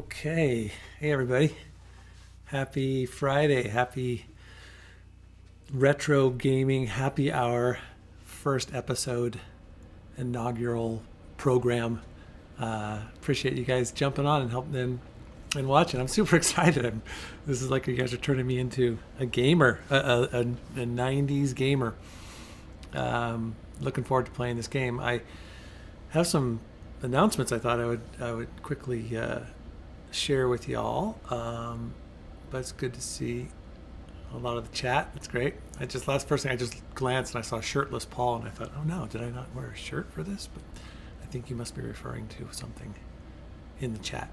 Okay. Hey, everybody. Happy Friday. Happy retro gaming happy hour. First episode, inaugural program. Appreciate you guys jumping on and helping and watching. I'm super excited. This is like you guys are turning me into a gamer, a 90s gamer. Looking forward to playing this game. I have some announcements I thought I would quickly share with y'all. But it's good to see a lot of the chat. It's great. First thing I just glanced and I saw shirtless Paul and I thought, oh no, did I not wear a shirt for this? But I think you must be referring to something in the chat.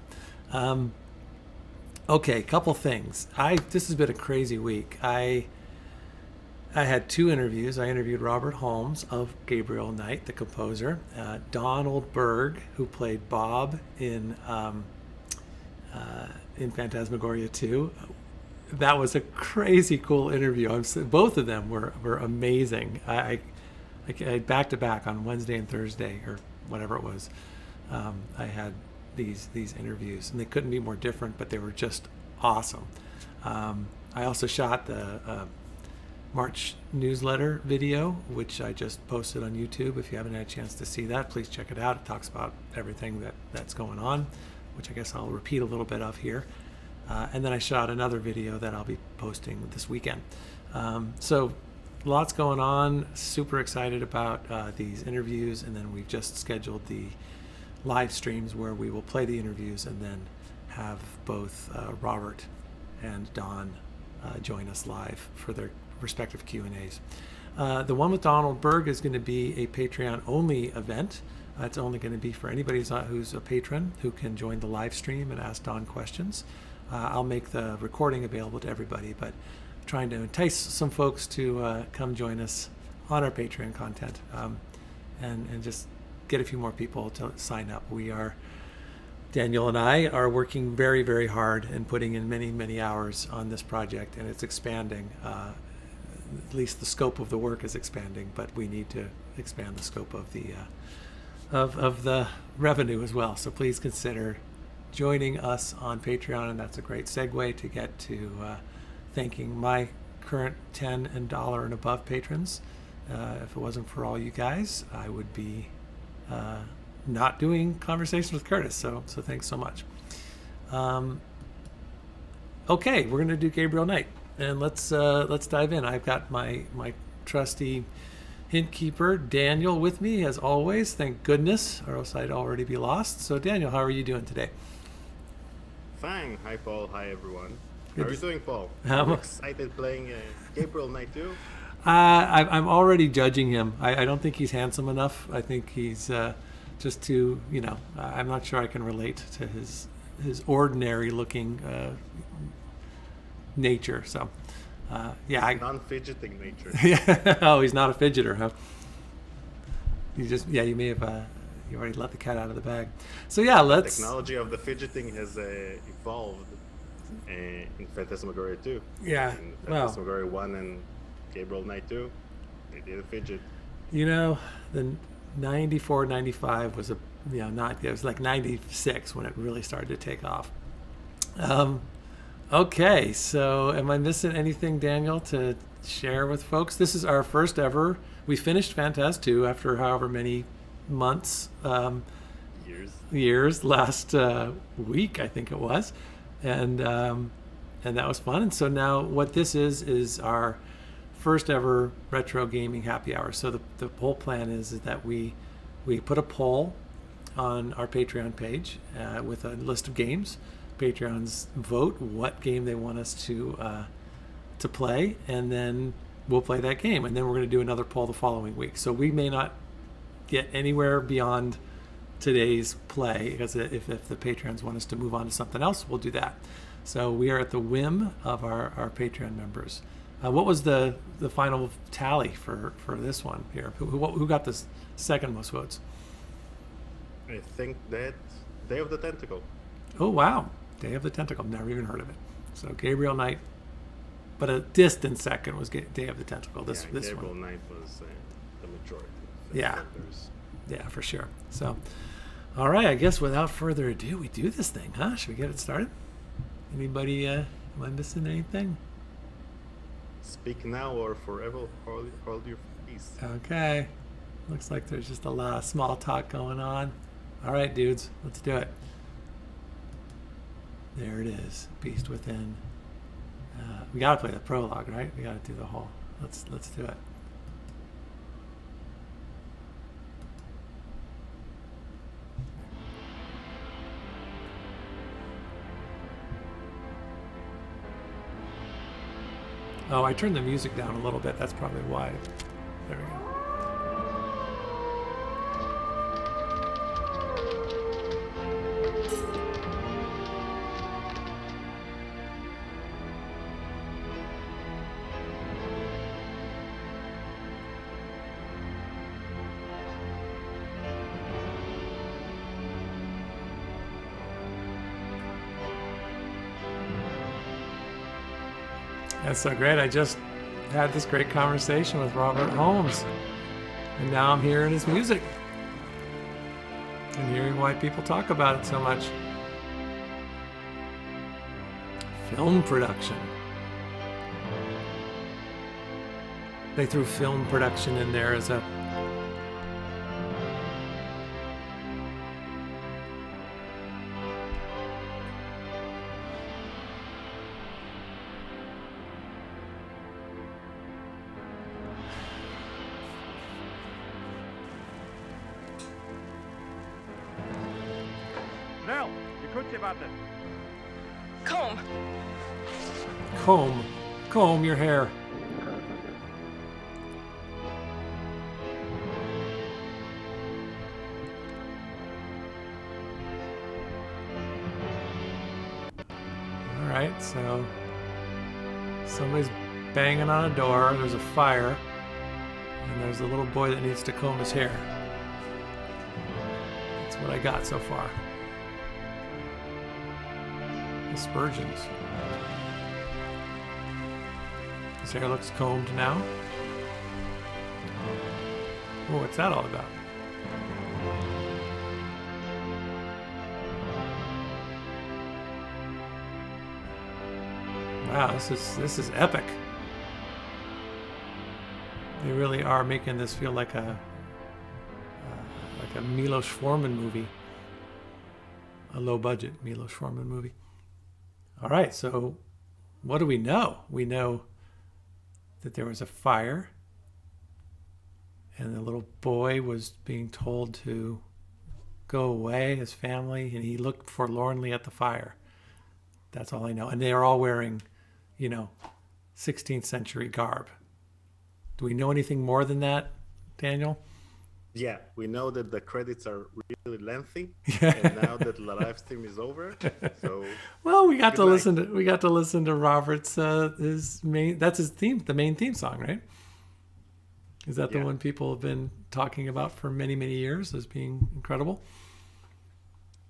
Okay, couple things. This has been a crazy week. I had two interviews. I interviewed Robert Holmes of Gabriel Knight, the composer, Donald Berg, who played Bob in Phantasmagoria 2. That was a crazy cool interview. Both of them were amazing. I back to back on Wednesday and Thursday or whatever it was. I had these interviews and they couldn't be more different, but they were just awesome. I also shot the March newsletter video, which I just posted on YouTube. If you haven't had a chance to see that, please check it out. It talks about everything that's going on, which I guess I'll repeat a little bit of here. And then I shot another video that I'll be posting this weekend. So lots going on. Super excited about these interviews. And then we've just scheduled the live streams where we will play the interviews and then have both Robert and Don join us live for their respective Q&As. The one with Donald Berg is going to be a Patreon-only event. It's only going to be for anybody who's a patron who can join the live stream and ask Don questions. I'll make the recording available to everybody, but trying to entice some folks to come join us on our Patreon content and just get a few more people to sign up. Daniel and I are working very, very hard and putting in many, many hours on this project, and it's expanding. At least the scope of the work is expanding, but we need to expand the scope of the of the revenue as well. So please consider joining us on Patreon, and that's a great segue to get to thanking my current $10 and $1 and above patrons. If it wasn't for all you guys, I would be not doing Conversations with Curtis. So thanks so much. Okay, we're gonna do Gabriel Knight, and let's dive in. I've got my trusty hint keeper Daniel with me as always. Thank goodness, or else I'd already be lost. So Daniel, how are you doing today? Fine. Hi Paul. Hi everyone. Good. How are you doing, Paul? I'm excited playing Gabriel Knight too. I'm already judging him. I don't think he's handsome enough. I think he's just too, I'm not sure I can relate to his ordinary looking nature. So non-fidgeting nature. Yeah. Oh, he's not a fidgeter, huh? You may have you already let the cat out of the bag. So yeah, The technology of the fidgeting has evolved in Phantasmagoria 2. Yeah. In Phantasmagoria 1 and Gabriel Knight 2, they did a fidget. The 94, 95 was it was like 96 when it really started to take off. Okay, so am I missing anything, Daniel, to share with folks? This is our first ever. We finished Phantas 2 after however many months, years last week, I think it was, and that was fun. And so now what this is our first ever retro gaming happy hour. So the whole plan is that we put a poll on our Patreon page with a list of games. Patreons vote what game they want us to play, and then we'll play that game, and then we're going to do another poll the following week. So we may not get anywhere beyond today's play, because if the Patreons want us to move on to something else, we'll do that. So we are at the whim of our Patreon members. What was the final tally for this one here? Who got the second most votes? I think that Day of the Tentacle. Oh wow, Day of the Tentacle. Never even heard of it. So Gabriel Knight, but a distant second was Day of the Tentacle. This Gabriel one. Knight was the majority. Yeah, for sure. So All right, I guess without further ado, we do this thing, huh? Should we get it started? Anybody, am I missing anything? Speak now or forever hold your peace. Okay. Looks like there's just a lot of small talk going on. All right, dudes, let's do it. There it is, Beast Within. We gotta play the prologue, right? We gotta do the whole. Let's do it. Oh, I turned the music down a little bit. That's probably why. There we go. That's so great. I just had this great conversation with Robert Holmes, and now I'm hearing his music and hearing why people talk about it so much. Film production. They threw film production in there as a comb your hair. All right, so somebody's banging on a door. There's a fire, and there's a little boy that needs to comb his hair. That's what I got so far. Aspersions. His hair looks combed now. Oh, what's that all about? Wow, this is epic. They really are making this feel like a Milos Forman movie, a low budget Milos Forman movie. All right, so what do we know? We know that there was a fire and the little boy was being told to go away, his family, and he looked forlornly at the fire. That's all I know. And they are all wearing, 16th century garb. Do we know anything more than that, Daniel? Yeah, we know that the credits are really lengthy, and now that the live stream is over, so well, we got to listen to Robert's his main. That's his theme, the main theme song, right? Is that the one people have been talking about for many, many years as being incredible?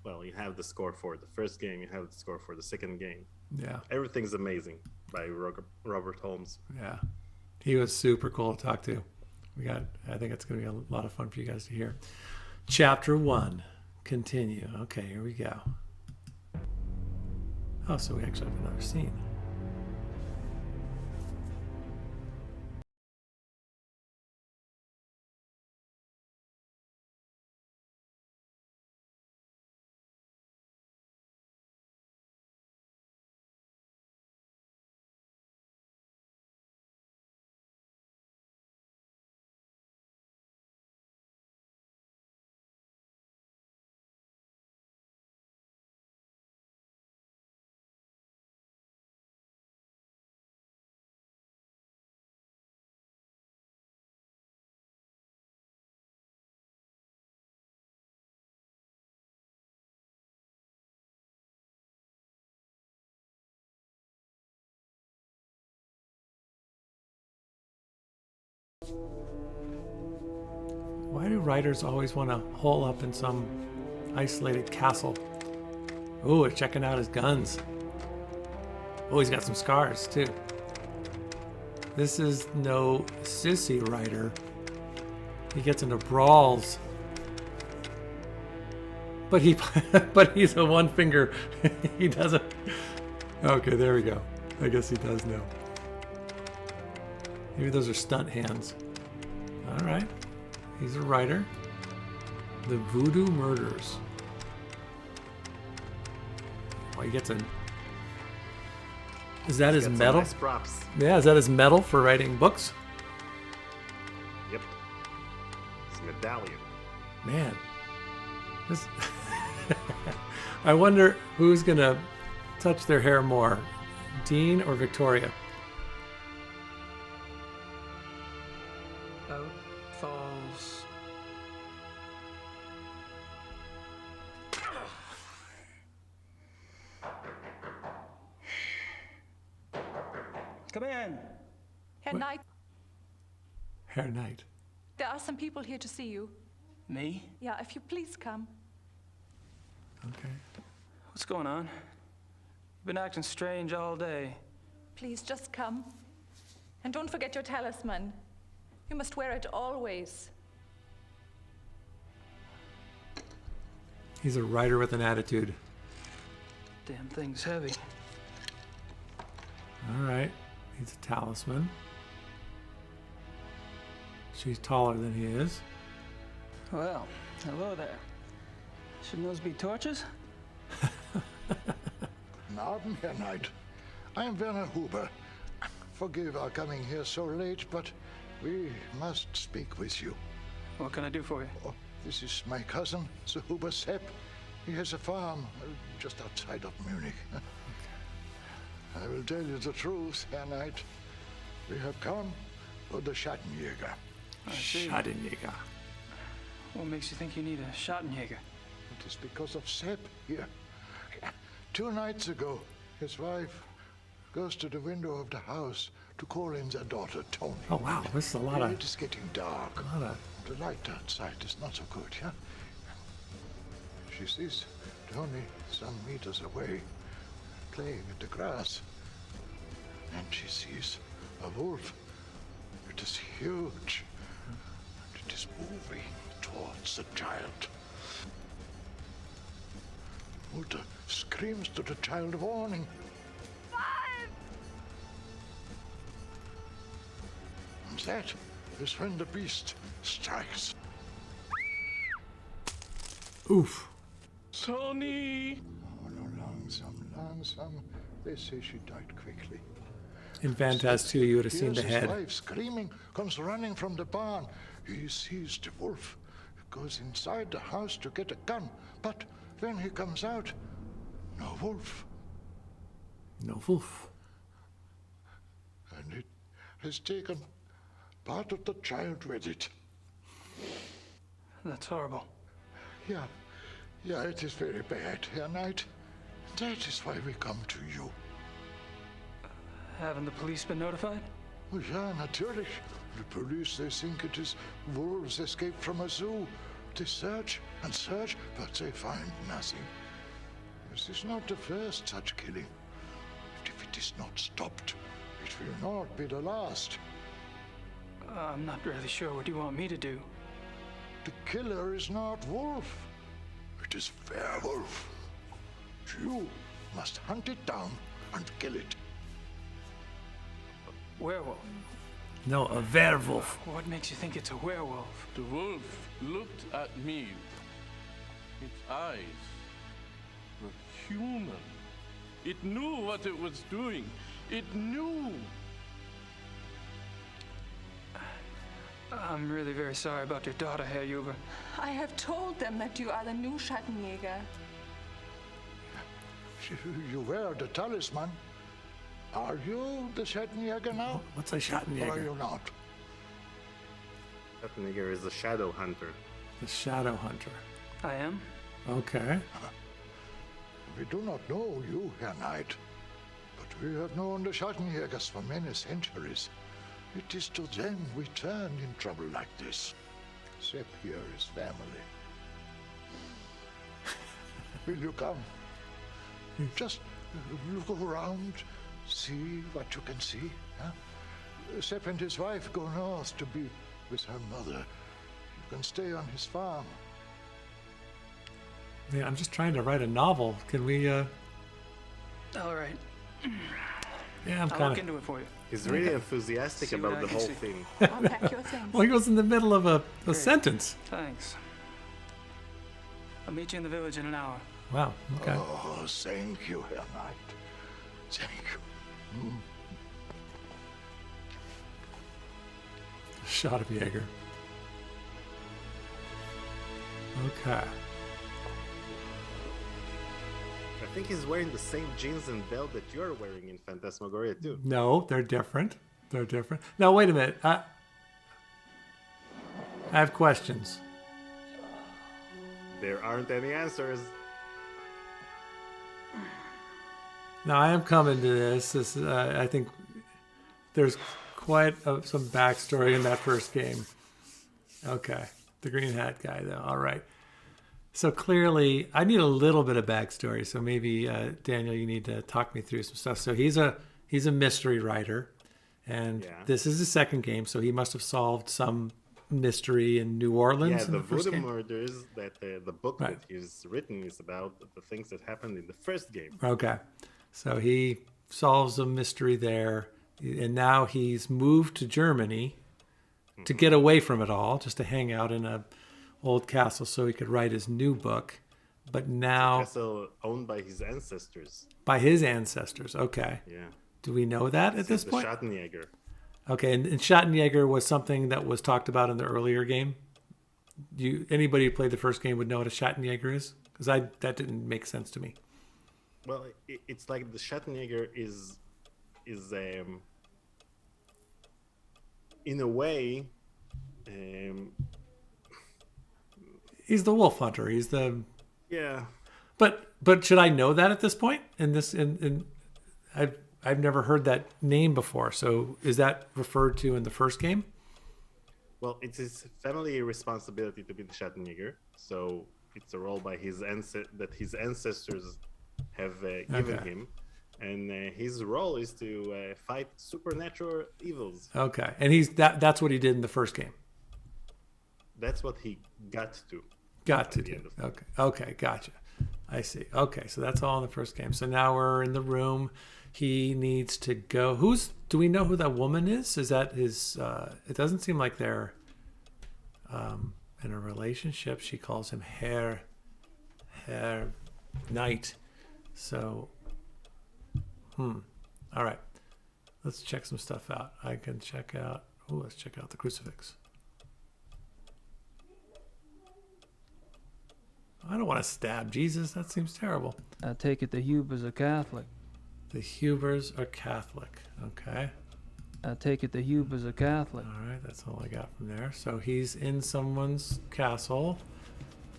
Well, you have the score for the first game, you have the score for the second game. Yeah, everything's amazing by Robert Holmes. Yeah, he was super cool to talk to. I think it's going to be a lot of fun for you guys to hear. Chapter 1, continue. Okay, here we go. Oh, so we actually have another scene. Why do writers always want to hole up in some isolated castle? Ooh, we're checking out his guns. Oh, he's got some scars too. This is no sissy writer. He gets into brawls. But he, but he's a one finger. He doesn't. Okay, there we go. I guess he does know. Maybe those are stunt hands. All right. He's a writer. The Voodoo Murders. Oh, he gets a... Is that his medal? Nice props. Yeah, is that his medal for writing books? Yep. His medallion. Man. This... I wonder who's going to touch their hair more, Dean or Victoria? Out falls. Come in. Herr Knight, Hair Knight. there are some people here to see you. Me? Yeah, if you please come. Okay. What's going on? You've been acting strange all day. Please just come. And don't forget your talisman. You must wear it always. He's a writer with an attitude. Damn thing's heavy. All right. He's a talisman. She's taller than he is. Well, hello there. Shouldn't those be torches? Guten Abend, Herr Knight. I am Werner Huber. Forgive our coming here so late, but we must speak with you. What can I do for you? Oh, this is my cousin, Sir Huber Sepp. He has a farm just outside of Munich. I will tell you the truth, Herr Knight. We have come for the Schattenjäger. I see. Schattenjäger. What makes you think you need a Schottenjäger? It is because of Sepp here. 2 nights ago, his wife goes to the window of the house to call in their daughter, Tony. Oh, wow. This is a lot It of... is getting dark. lot of... The light outside is not so good, yeah? She sees Tony some meters away, playing in the grass. And she sees a wolf. It is huge. And it is moving towards the child. Mutter screams to the child, warning. And that is when the beast strikes. Oof. Tony! Oh, no, langsam. They say she died quickly. In Phantas 2, you would have seen the Hears his head. wife screaming, comes running from the barn. He sees the wolf, goes inside the house to get a gun. But when he comes out, no wolf. No wolf. And it has taken part of the child with it. That's horrible. Yeah, it is very bad, Herr Knight. That is why we come to you. Haven't the police been notified? Oh, yeah, natürlich. The police, they think it is wolves escaped from a zoo. They search and search, but they find nothing. This is not the first such killing. But if it is not stopped, it will not be the last. I'm not really sure what you want me to do. The killer is not wolf. It is werewolf. You must hunt it down and kill it. Werewolf? No, a werewolf. What makes you think it's a werewolf? The wolf looked at me. Its eyes were human. It knew what it was doing. It knew. I'm really very sorry about your daughter, Herr Huber. I have told them that you are the new Schattenjäger. You wear the talisman. Are you the Schattenjäger now? What's a Or are Schattenjäger? you not? Schattenjäger is a shadow hunter. The Shadow Hunter. I am? Okay. We do not know you, Herr Knight, but we have known the Schattenjägers for many centuries. It is to them we turn in trouble like this. Sepp here is family. Will you come? Just look around, see what you can see. Huh? Sepp and his wife go north to be with her mother. You can stay on his farm. Yeah, I'm just trying to write a novel. Can we? All right. Yeah, I'm I'll kind look of. into it for you. He's really enthusiastic See what about I the can whole see. thing. I'll pack your things. Well, he was in the middle of a Great. sentence. Thanks. I'll meet you in the village in an hour. Wow. Okay. Oh, thank you, Herr Knight. Thank you. Shot of Jaeger. Okay. I think he's wearing the same jeans and belt that you're wearing in Phantasmagoria too. No, they're different. They're different. Now, wait a minute. I have questions. There aren't any answers. Now, I am coming to this. I think there's quite some backstory in that first game. Okay. The green hat guy, though. All right. So clearly, I need a little bit of backstory. So maybe, Daniel, you need to talk me through some stuff. So he's a mystery writer. And this is the second game. So he must have solved some mystery in New Orleans Yeah, in the the first voodoo game. murders that the book Right. that he's written is about the things that happened in the first game. Okay. So he solves a mystery there. And now he's moved to Germany to get away from it all, just to hang out in a old castle so he could write his new book. But now Castle owned by his ancestors. by his ancestors. Okay. Yeah. Do we know that at This this is the point? Schattenjäger. Okay. And Schattenjäger was something that was talked about in the earlier game. Anybody who played the first game would know what a Schattenjäger is? Because that didn't make sense to me. Well, it's like the Schattenjäger is in a way, He's the wolf hunter. He's the yeah. But should I know that at this point? I've never heard that name before. So is that referred to in the first game? Well, it's his family responsibility to be the Schattenjäger, so it's a role by that his ancestors have given Okay. him, and his role is to fight supernatural evils. Okay, and that's what he did in the first game. That's what he got to. Got to at the do. end of the Okay, okay, gotcha. I see. Okay, so that's all in the first game. So now we're in the room. He needs to go. Do we know who that woman is? Is that his? It doesn't seem like they're in a relationship. She calls him Herr Knight. So, all right. Let's check some stuff out. I can check out. Oh, let's check out the crucifix. I don't want to stab Jesus. That seems terrible. I take it the Hubers are Catholic. The Hubers are Catholic. Okay. I take it the Hubers are Catholic. All right. That's all I got from there. So he's in someone's castle,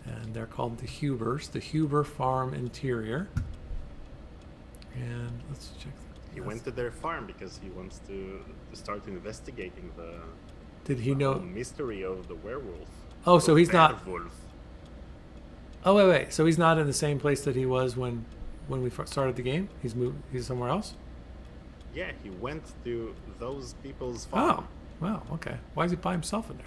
and they're called the Hubers, the Huber Farm Interior. And let's check. He went to their farm because he wants to start investigating the Did he know? mystery of the werewolf. Oh, so Or he's not. werewolf. Oh, wait. So he's not in the same place that he was when we first started the game. He's moved. He's somewhere else. Yeah, he went to those people's Oh, farm. wow. Okay. Why is he by himself in there?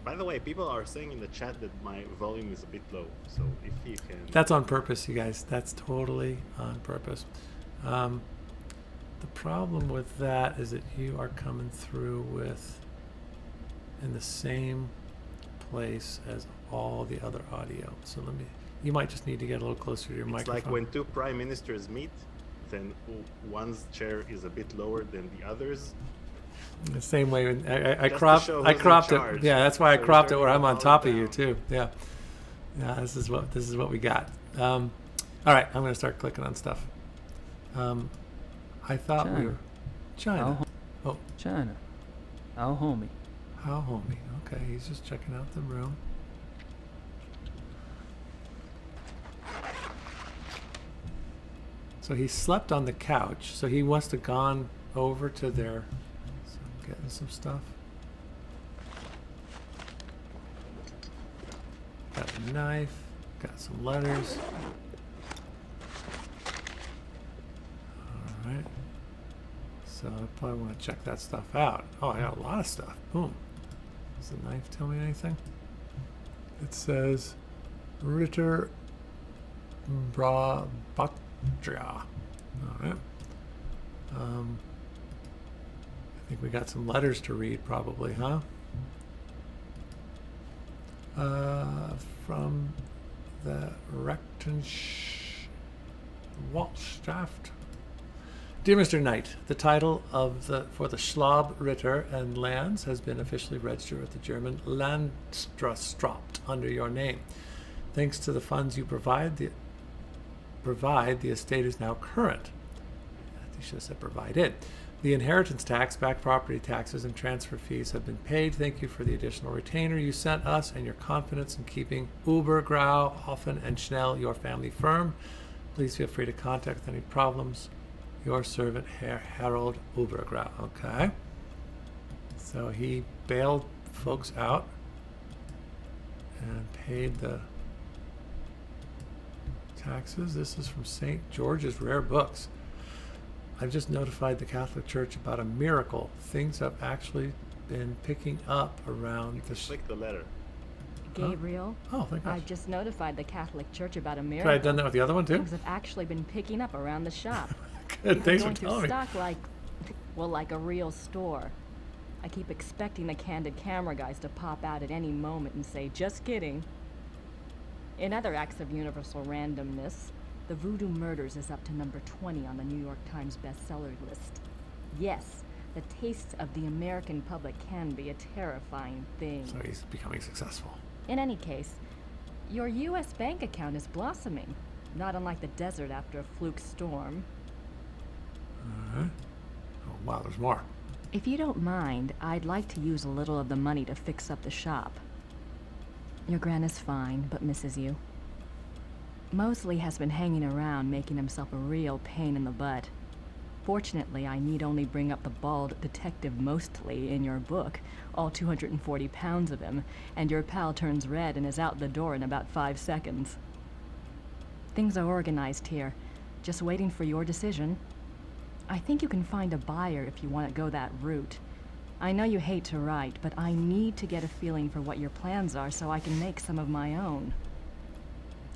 By the way, people are saying in the chat that my volume is a bit low, so if you can... That's on purpose, you guys. That's totally on purpose. The problem with that is that you are coming through in the same place as all the other audio. So you might just need to get a little closer to your It's microphone. like when two prime ministers meet, then one's chair is a bit lower than the others. The same way I Just to cropped show I who's in cropped it. charge. Yeah, that's why I So cropped it turning where the I'm on volume top of you down. too. Yeah. Yeah, this is what we got. All right, I'm gonna start clicking on stuff. I thought we China. were China. Oh, China. Our homie. how homie. Okay, he's just checking out the room. So he slept on the couch. So he must have gone over to their. So I'm getting some stuff. Got a knife. Got some letters. All right. So I probably want to check that stuff out. Oh, I got a lot of stuff. Boom. Does the knife tell me anything? It says Ritter All right. I think we got some letters to read, probably, huh? From the Walschaft. Dear Mr. Knight, the title for the Schlab Ritter and lands has been officially registered with the German Landstraße under your name. Thanks to the funds you provide, the estate is now current. I think you should have said provided. The inheritance tax, back property taxes, and transfer fees have been paid. Thank you for the additional retainer you sent us and your confidence in keeping Uber, Grau, Hoffen, and Schnell your family firm. Please feel free to contact with any problems. Your servant, Herr Harold Ubergrau. Okay. So he bailed folks out and paid the taxes. This is from St. George's Rare Books. I've just notified the Catholic Church about a miracle. Things have actually been picking up around the... Click the letter. Gabriel, Oh, thank gosh. I've just notified the Catholic Church about a Could miracle. I have done that with the other one, too? Things have actually been picking up around the shop. Good, thanks for Going through telling me. stock like a real store. I keep expecting the candid camera guys to pop out at any moment and say, just kidding. In other acts of universal randomness, the Voodoo Murders is up to number 20 on the New York Times bestseller list. Yes, the tastes of the American public can be a terrifying thing. So he's becoming successful. In any case, your U.S. bank account is blossoming, not unlike the desert after a fluke storm. Oh, wow, there's more. If you don't mind, I'd like to use a little of the money to fix up the shop. Your Gran is fine, but misses you. Mosley has been hanging around, making himself a real pain in the butt. Fortunately, I need only bring up the bald detective Mostly in your book, all 240 pounds of him, and your pal turns red and is out the door in about 5 seconds. Things are organized here, just waiting for your decision. I think you can find a buyer if you want to go that route. I know you hate to write, but I need to get a feeling for what your plans are so I can make some of my own.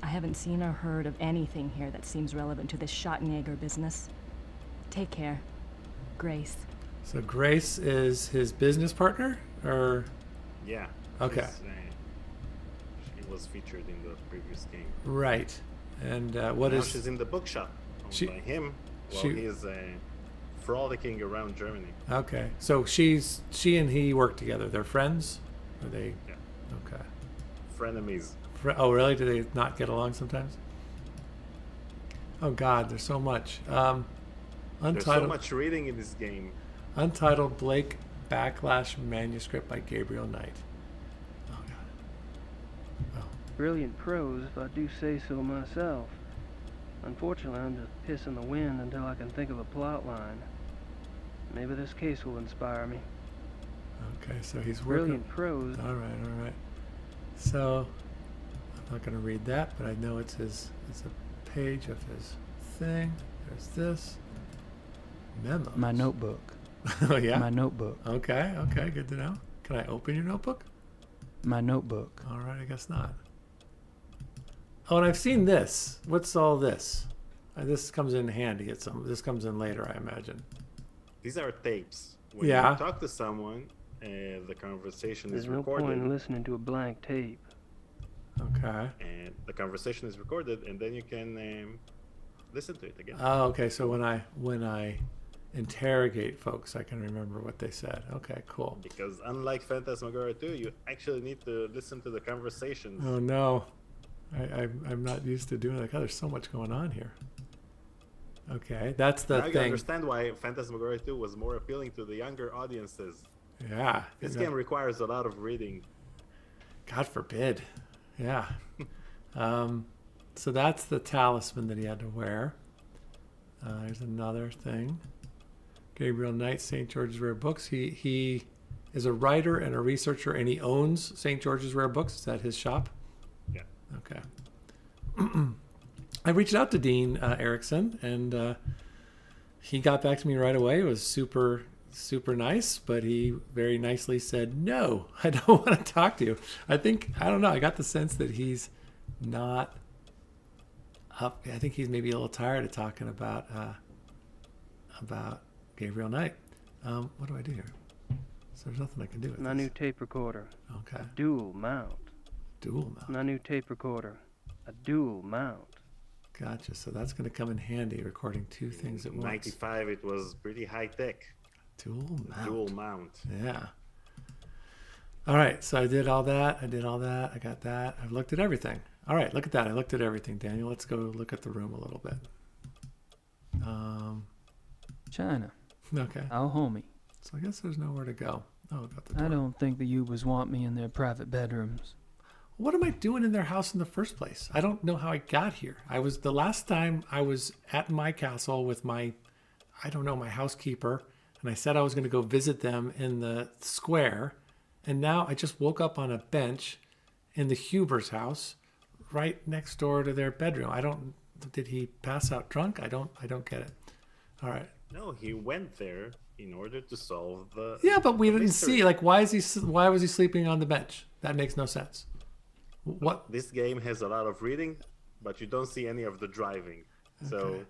I haven't seen or heard of anything here that seems relevant to this Schottenjäger business. Take care. Grace. So Grace is his business partner, or? Yeah. Okay. She was featured in the previous game. Right. And what now is... she's in the bookshop owned by him while she- he is frolicking around Germany. Okay. So she and he work together. They're friends? Are they... Yeah. Okay. Frenemies. Oh, really? Do they not get along sometimes? Oh, God, there's so much. There's so much reading in this game. Untitled Blake Backlash Manuscript by Gabriel Knight. Oh, God. Oh. Brilliant prose, if I do say so myself. Unfortunately, I'm just pissing the wind until I can think of a plot line. Maybe this case will inspire me. Okay, so he's working... Brilliant prose. All right. So, I'm not going to read that, but I know it's a page of his thing. There's this. Memos. My notebook. Oh, yeah? My notebook. Okay, good to know. Can I open your notebook? My notebook. All right, I guess not. Oh, and I've seen this. What's all this? This comes in handy. This comes in later, I imagine. These are tapes. When Yeah. you talk to someone, the conversation There's is no recorded. point in listening to a blank tape. Okay. And the conversation is recorded, and then you can listen to it again. Oh, okay. So when I interrogate folks, I can remember what they said. Okay, cool. Because unlike Phantasmagoria 2, you actually need to listen to the conversations. Oh no, I'm not used to doing that. God, there's so much going on here. Okay, that's the now you thing. understand why Phantasmagoria 2 was more appealing to the younger audiences. Yeah. This Yeah. game requires a lot of reading. God forbid. Yeah. So that's the talisman that he had to wear. There's another thing. Gabriel Knight, St. George's Rare Books. He is a writer and a researcher, and he owns St. George's Rare Books. Is that his shop? Yeah. Okay. I reached out to Dean Erickson, and he got back to me right away. It was super nice, but he very nicely said, no, I don't want to talk to you. I don't know. I got the sense that he's not up. I think he's maybe a little tired of talking about Gabriel Knight. What do I do here? So there's nothing I can do with My this. new tape recorder. Okay. A dual mount. Dual mount. My new tape recorder. A dual mount. Gotcha. So that's going to come in handy, recording two things at In once. 95, it was pretty high tech. Dual mount. Dual mount. Yeah. All right. So I did all that. I got that. I've looked at everything. All right. Look at that. I looked at everything, Daniel. Let's go look at the room a little bit. China. Okay. Our homie. So I guess there's nowhere to go. Oh, got the door. I don't think the Ubers want me in their private bedrooms. What am I doing in their house in the first place? I don't know how I got here. The last time I was at my castle with my housekeeper, and I said I was going to go visit them in the square, and now I just woke up on a bench in the Huber's house, right next door to their bedroom. Did he pass out drunk? I don't get it. All right. No, he went there in order to solve the. Yeah, but we the didn't mystery. see. Like, why was he sleeping on the bench? That makes no sense. What? This game has a lot of reading, but you don't see any of the driving. So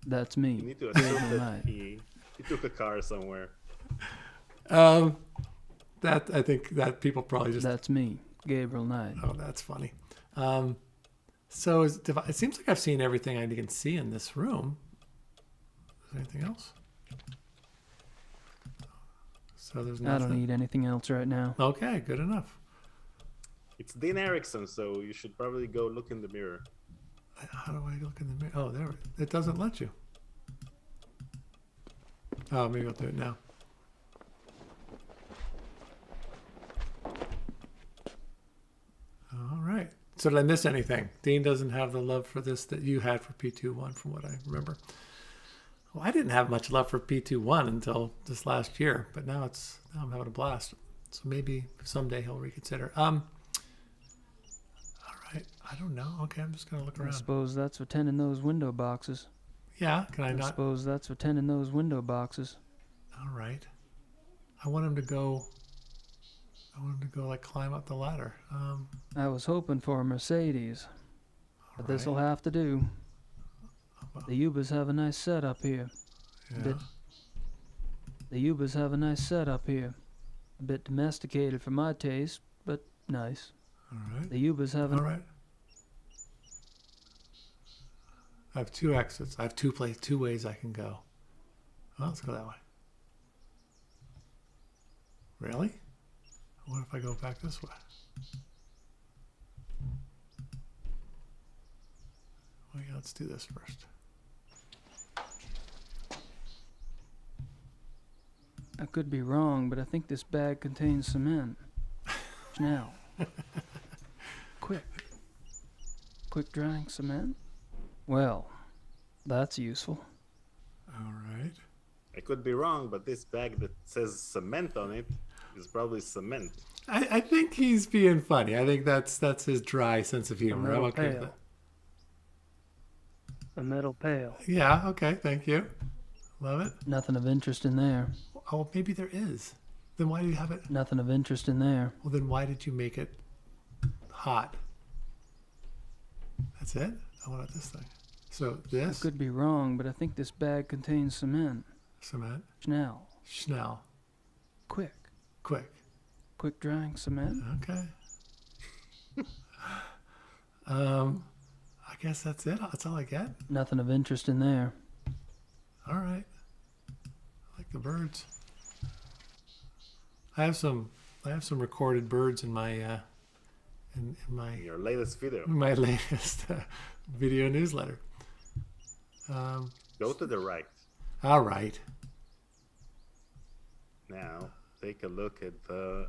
That's me. you need to assume Gabriel that Knight. he took a car somewhere. That I think that people probably just. That's me, Gabriel Knight. Oh, that's funny. So it seems like I've seen everything I can see in this room. Is there anything else? So there's I nothing. don't need anything else right now. Okay, good enough. It's Dean Erickson, so you should probably go look in the mirror. How do I look in the mirror? Oh, there. It doesn't let you. Oh, maybe I'll do it now. All right. So did I miss anything? Dean doesn't have the love for this that you had for P21 from what I remember. Well, I didn't have much love for P21 until this last year, but now I'm having a blast. So maybe someday he'll reconsider. All right. I don't know. Okay, I'm just going to look I around. suppose that's for tending those window boxes. Yeah, can I I not? suppose that's for tending those window boxes. All right. I want him to go like climb up the ladder. I was hoping for a Mercedes, but this'll have to do. The Ubers have a nice setup here. Yeah. The Ubers have a nice setup here. A bit domesticated for my taste, but nice. All right. The Ubers have All a... right. I have two exits. I have two ways I can go. Well, let's go that way. Really? What if I go back this way? Well, yeah, let's do this first. I could be wrong, but I think this bag contains cement. Now. Quick drying cement? Well, that's useful. All right. I could be wrong, but this bag that says cement on it is probably cement. I think he's being funny. I think that's his dry sense of humor. I'm metal okay with pail. that. A metal pail. Yeah, okay, thank you. Love it. Nothing of interest in there. Oh, maybe there is. Then why do you have it? Nothing of interest in there. Well, then why did you make it hot? That's it? I want this thing. So I this, could be wrong, but I think this bag contains cement. cement, Now. Schnell, Quick drying cement? Okay. I guess that's it. That's all I get. Nothing of interest in there. All right. I like the birds. I have some recorded birds in my in my Your latest video. my latest video newsletter. Go to the right. All right. Now take a look at the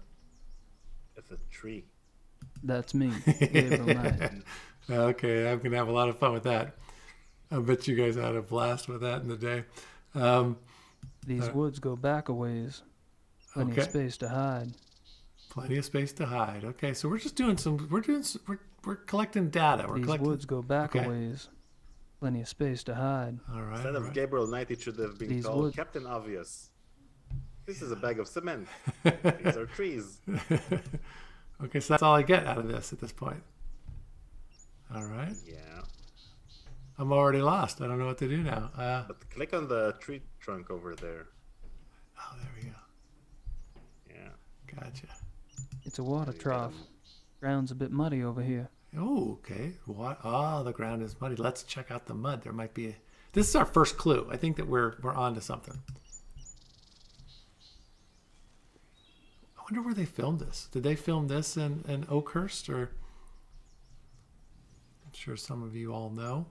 tree. That's me, Gabriel Knight. Okay, I'm gonna have a lot of fun with that. I bet you guys had a blast with that in the day. These woods go back a ways. Plenty Okay. of space to hide. Plenty of space to hide. Okay, so we're just doing we're collecting data. We're These collecting. woods go back Okay. a ways. Plenty of space to hide. All right. Instead all of right. Gabriel Knight, it should have been These called woods- Captain Obvious. This is a bag of cement. These are trees. Okay, so that's all I get out of this at this point. All right. Yeah. I'm already lost. I don't know what to do now. But click on the tree trunk over there. Oh, there we go. Yeah. Gotcha. It's a water You get trough. 'em. Ground's a bit muddy over here. Oh, okay. What? Oh, the ground is muddy. Let's check out the mud. There might be. This is our first clue. I think that we're on to something. I wonder where they filmed this. Did they film this in Oakhurst, or? I'm sure some of you all know.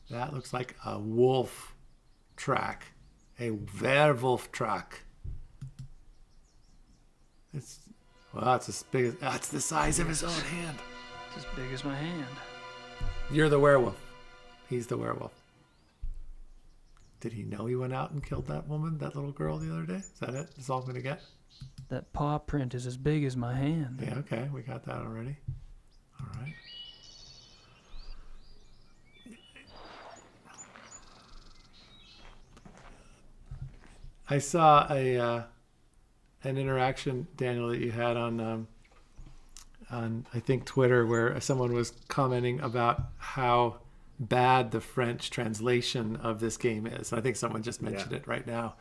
That looks like a wolf track, a werewolf track. It's as big as it's the size of his own hand. It's as big as my hand. You're the werewolf. He's the werewolf. Did he know he went out and killed that woman, that little girl, the other day? Is that it? That's all I'm gonna get? That paw print is as big as my hand. Yeah, okay, we got that already. All right. I saw an interaction, Daniel, that you had on I think Twitter, where someone was commenting about how bad the French translation of this game is. I think someone just mentioned it right now.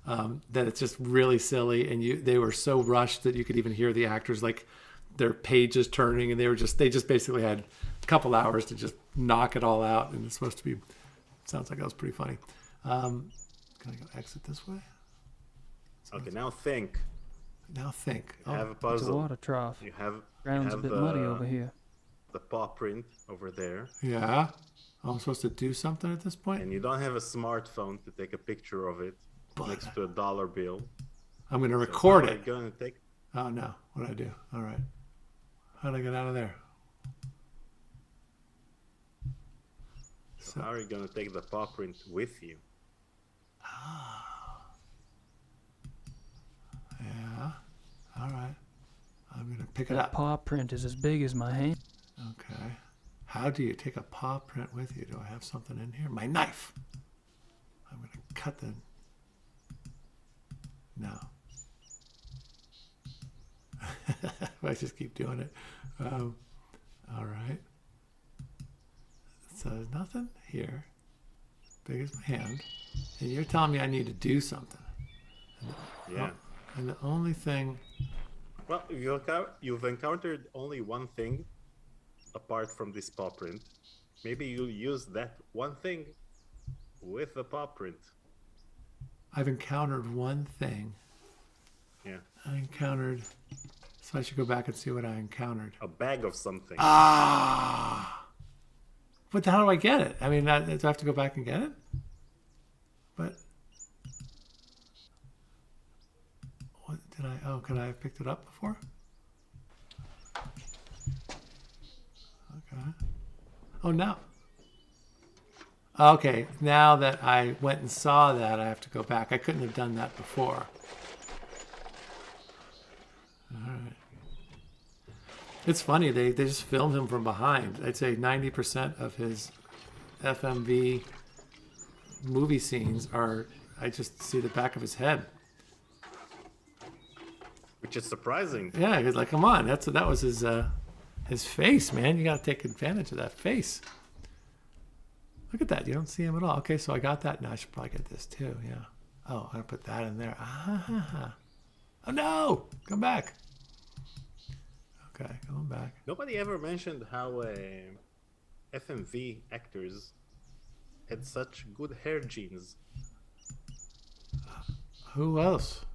That it's just really silly, and they were so rushed that you could even hear the actors, like, their pages turning, and they just basically had a couple hours to just knock it all out, and it's supposed to be, sounds like that was pretty funny. Can I go exit this way? Okay, now think. Now think. You have a It's a puzzle. water trough. You have Ground's a bit muddy over here. the paw print over there, Yeah. I'm supposed to do something at this point? and you don't have a smartphone to take a picture of it But next to a dollar bill. I'm going to So record how are it. you gonna take? Oh, no. What do I do? All right. How do I get out of there? So how are you gonna take the paw print with you? Yeah. All right. I'm going to pick it That up. paw print is as big as my hand. Okay. How do you take a paw print with you? Do I have something in here? My knife. I'm going to cut the... No. I just keep doing it. All right. So there's nothing here. Big as my hand. And you're telling me I need to do something. Yeah. And the only thing... Well, you've encountered only one thing apart from this paw print. Maybe you'll use that one thing with the paw print. I've encountered one thing. Yeah. I encountered... So I should go back and see what I encountered. A bag of something. Ah! But how do I get it? I mean, do I have to go back and get it? But... What did I... Oh, could I have picked it up before? Okay. Oh, no. Okay, now that I went and saw that, I have to go back. I couldn't have done that before. All right. It's funny, they just filmed him from behind. I'd say 90% of his FMV movie scenes are, I just see the back of his head. Which is surprising. Yeah, he's like, come on, that was his face, man. You got to take advantage of that face. Look at that. You don't see him at all. Okay, so I got that. Now I should probably get this too. Yeah. Oh, I'm going to put that in there. Ah. Oh, no. Come back. Okay, going back. Nobody ever mentioned how FMV actors had such good hair genes. Who else?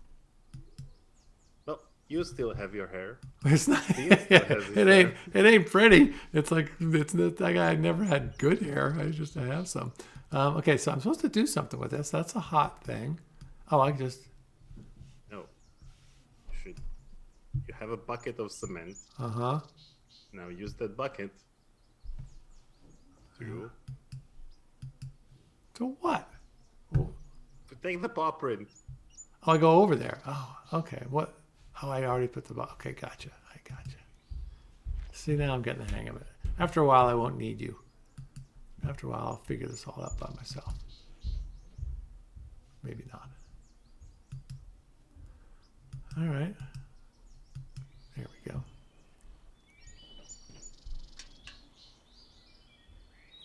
Well, you still have your hair. It's not. Steven still has his It hair. ain't pretty. It's like that guy never had good hair. I have some. Okay, so I'm supposed to do something with this. That's a hot thing. Oh, I just. No. You have a bucket of cement. Uh-huh. Now use that bucket to what? take the paw print. Oh, I go over there. Oh, okay. What? Oh, I already put the okay, gotcha. I gotcha. See, now I'm getting the hang of it. After a while, I won't need you. After a while, I'll figure this all out by myself. Maybe not. All right. There we go.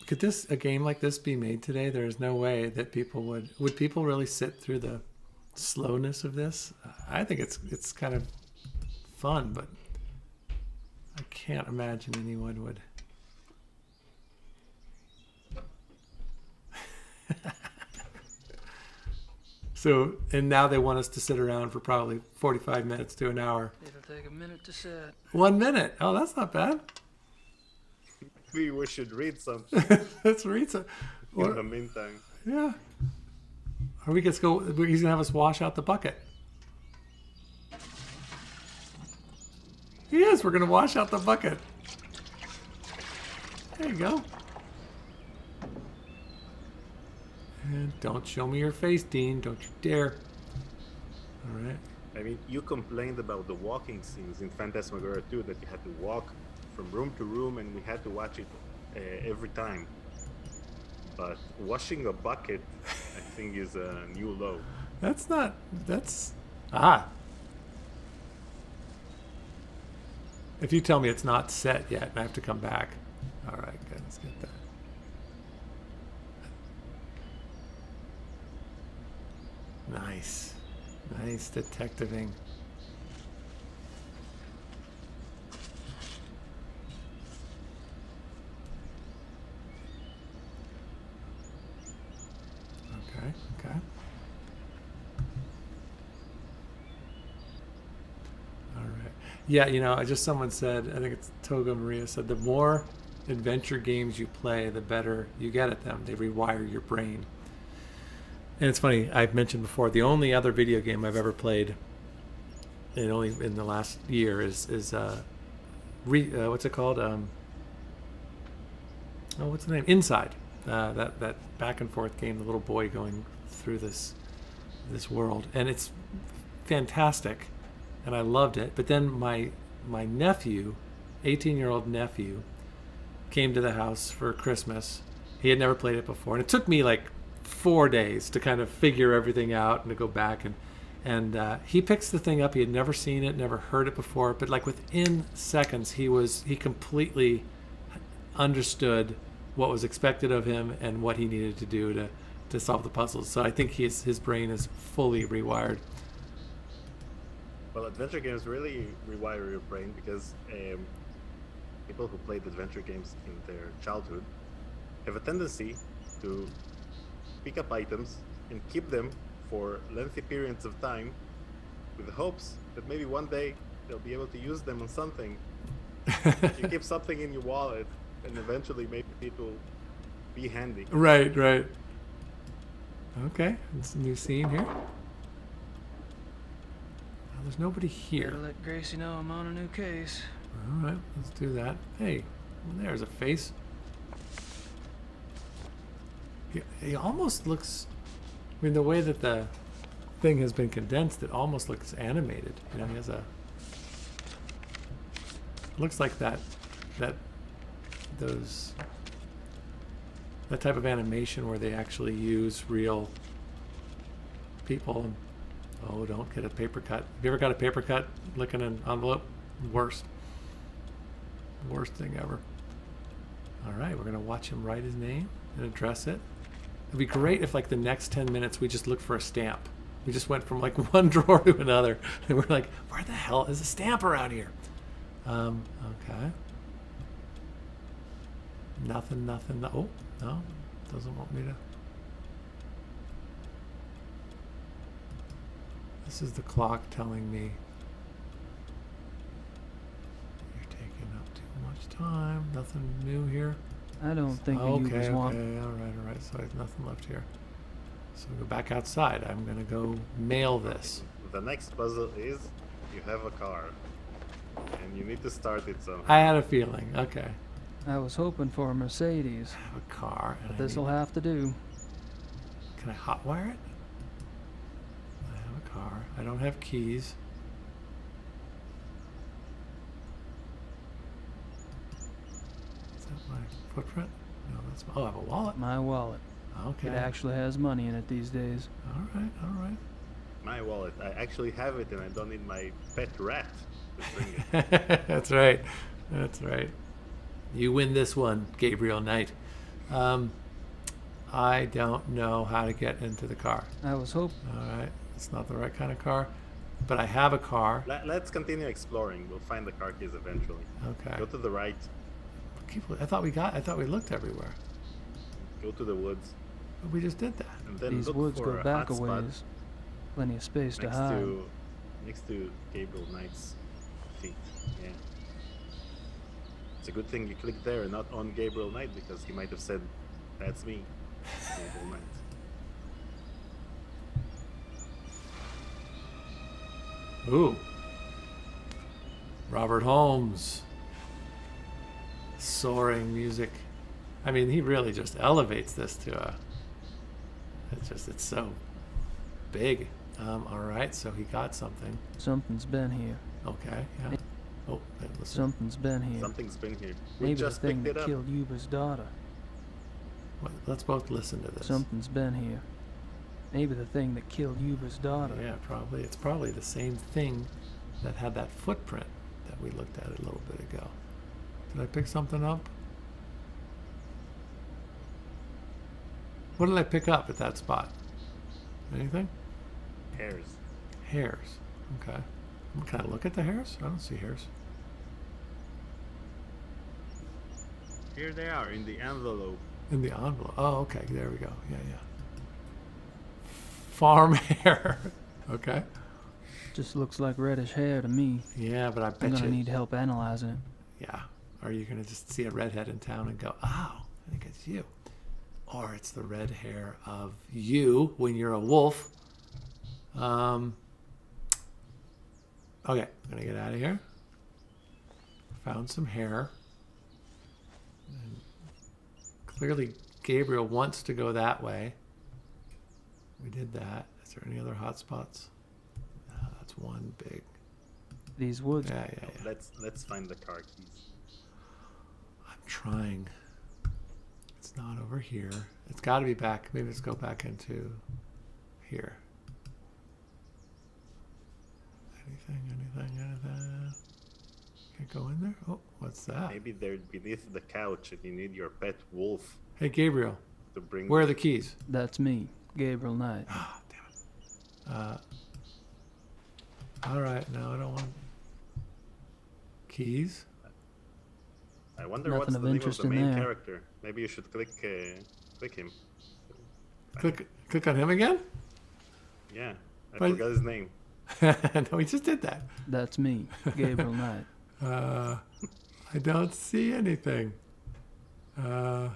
Could a game like this be made today? There's no way that people would people really sit through the slowness of this? I think it's kind of fun, but I can't imagine anyone would. So, and now they want us to sit around for probably 45 minutes to an hour. It'll take a minute to set. 1 minute. Oh, that's not bad. Maybe we should read something Let's read some. in the meantime. Yeah. Or we just go. He's gonna have us wash out the bucket. He is. We're gonna wash out the bucket. There you go. And don't show me your face, Dean. Don't you dare. All right. I mean, you complained about the walking scenes in Phantasmagoria 2, that you had to walk from room to room and we had to watch it every time. But washing a bucket, I think, is a new low. That's not. If you tell me it's not set yet and I have to come back. All right, good. Let's get that. Nice. Nice detectiving. Okay. All right. Yeah, someone said, I think it's Toga Maria said, the more adventure games you play, the better you get at them. They rewire your brain. And it's funny, I've mentioned before, the only other video game I've ever played, and only in the last year, is what's it called? What's the name? Inside. That back and forth game, the little boy going through this world, and it's fantastic, and I loved it. But then my nephew, 18-year-old nephew, came to the house for Christmas. He had never played it before, and it took me like 4 days to kind of figure everything out and to go back and he picks the thing up. He had never seen it, never heard it before, but like within seconds he completely understood what was expected of him and what he needed to do to solve the puzzles. So I think his brain is fully rewired. Well, adventure games really rewire your brain because people who played adventure games in their childhood have a tendency to pick up items and keep them for lengthy periods of time with the hopes that maybe one day they'll be able to use them on something. You keep something in your wallet and eventually maybe it will be handy. Right. Okay, it's a new scene here. Well, there's nobody here. Better let Gracie know I'm on a new case. All right, let's do that. Hey, there's a face. He almost looks, I mean, the way that the thing has been condensed, it almost looks animated. He has it looks like that type of animation where they actually use real people. Oh, don't get a paper cut. Have you ever got a paper cut licking an envelope? Worst thing ever. All right, we're gonna watch him write his name and address it. It'd be great if like the next 10 minutes we just looked for a stamp. We just went from like one drawer to another and we're like, where the hell is a stamp around here? Okay. Nothing. Oh, no, doesn't want me to. This is the clock telling me you're taking up too much time. Nothing new here. I don't think the Ubers want. Okay, all right. So there's nothing left here. So we go back outside. I'm gonna go mail this. The next puzzle is you have a car and you need to start it somehow. I had a feeling. Okay. I was hoping for a Mercedes. I have a car. And But this'll have to do. Can I hotwire it? I have a car. I don't have keys. Is that my footprint? No, that's my. Oh, I have a wallet. My wallet. Okay. It actually has money in it these days. All right. My wallet. I actually have it and I don't need my pet rat to bring it. That's right. You win this one, Gabriel Knight. I don't know how to get into the car. I was hoping. All right, it's not the right kind of car, but I have a car. Let's continue exploring. We'll find the car keys eventually. Okay. Go to the right. I thought we looked everywhere. Go to the woods. But we just did that. And then These look woods for go a back a hot spot ways. Plenty of space to next hide. next to Gabriel Knight's feet. Yeah. It's a good thing you clicked there and not on Gabriel Knight, because he might have said, "That's me, Gabriel Knight." Ooh. Robert Holmes. Soaring music. I mean, he really just elevates this to a... It's so big. All right, so he got something. Something's been here. Okay, yeah. Oh, hey, listen. Something's been here. Something's been here. We Maybe the just thing picked it that up. killed Yuba's daughter. Let's both listen to this. Something's been here. Maybe the thing that killed Yuba's daughter. Yeah, probably. It's probably the same thing that had that footprint that we looked at a little bit ago. Did I pick something up? What did I pick up at that spot? Anything? Hairs. Hairs. Okay. Can I look at the hairs? I don't see hairs. Here they are in the envelope. In the envelope. Oh, okay. There we go. Yeah, yeah. Farm hair. Okay. Just looks like reddish hair to me. Yeah, but I I'm bet gonna you... need help analyzing it. Yeah. Or you're going to just see a redhead in town and go, oh, I think it's you. Or it's the red hair of you when you're a wolf. Okay, I'm going to get out of here. Found some hair. And clearly, Gabriel wants to go that way. We did that. Is there any other hot spots? No, that's one big. These woods. Yeah. Let's find the car keys. I'm trying. It's not over here. It's got to be back. Maybe let's go back into here. Anything? Can't go in there? Oh, what's that? Maybe they're beneath the couch and you need your pet wolf Hey, Gabriel. to bring. Where are the keys? That's me, Gabriel Knight. Ah, damn it. All right. No, I don't want keys. I wonder Nothing what's the of name of interest the in main there. character. Maybe you should click him. Click on him again? Yeah, I But- forgot his name. No, we just did that. That's me, Gabriel Knight. I don't see anything. The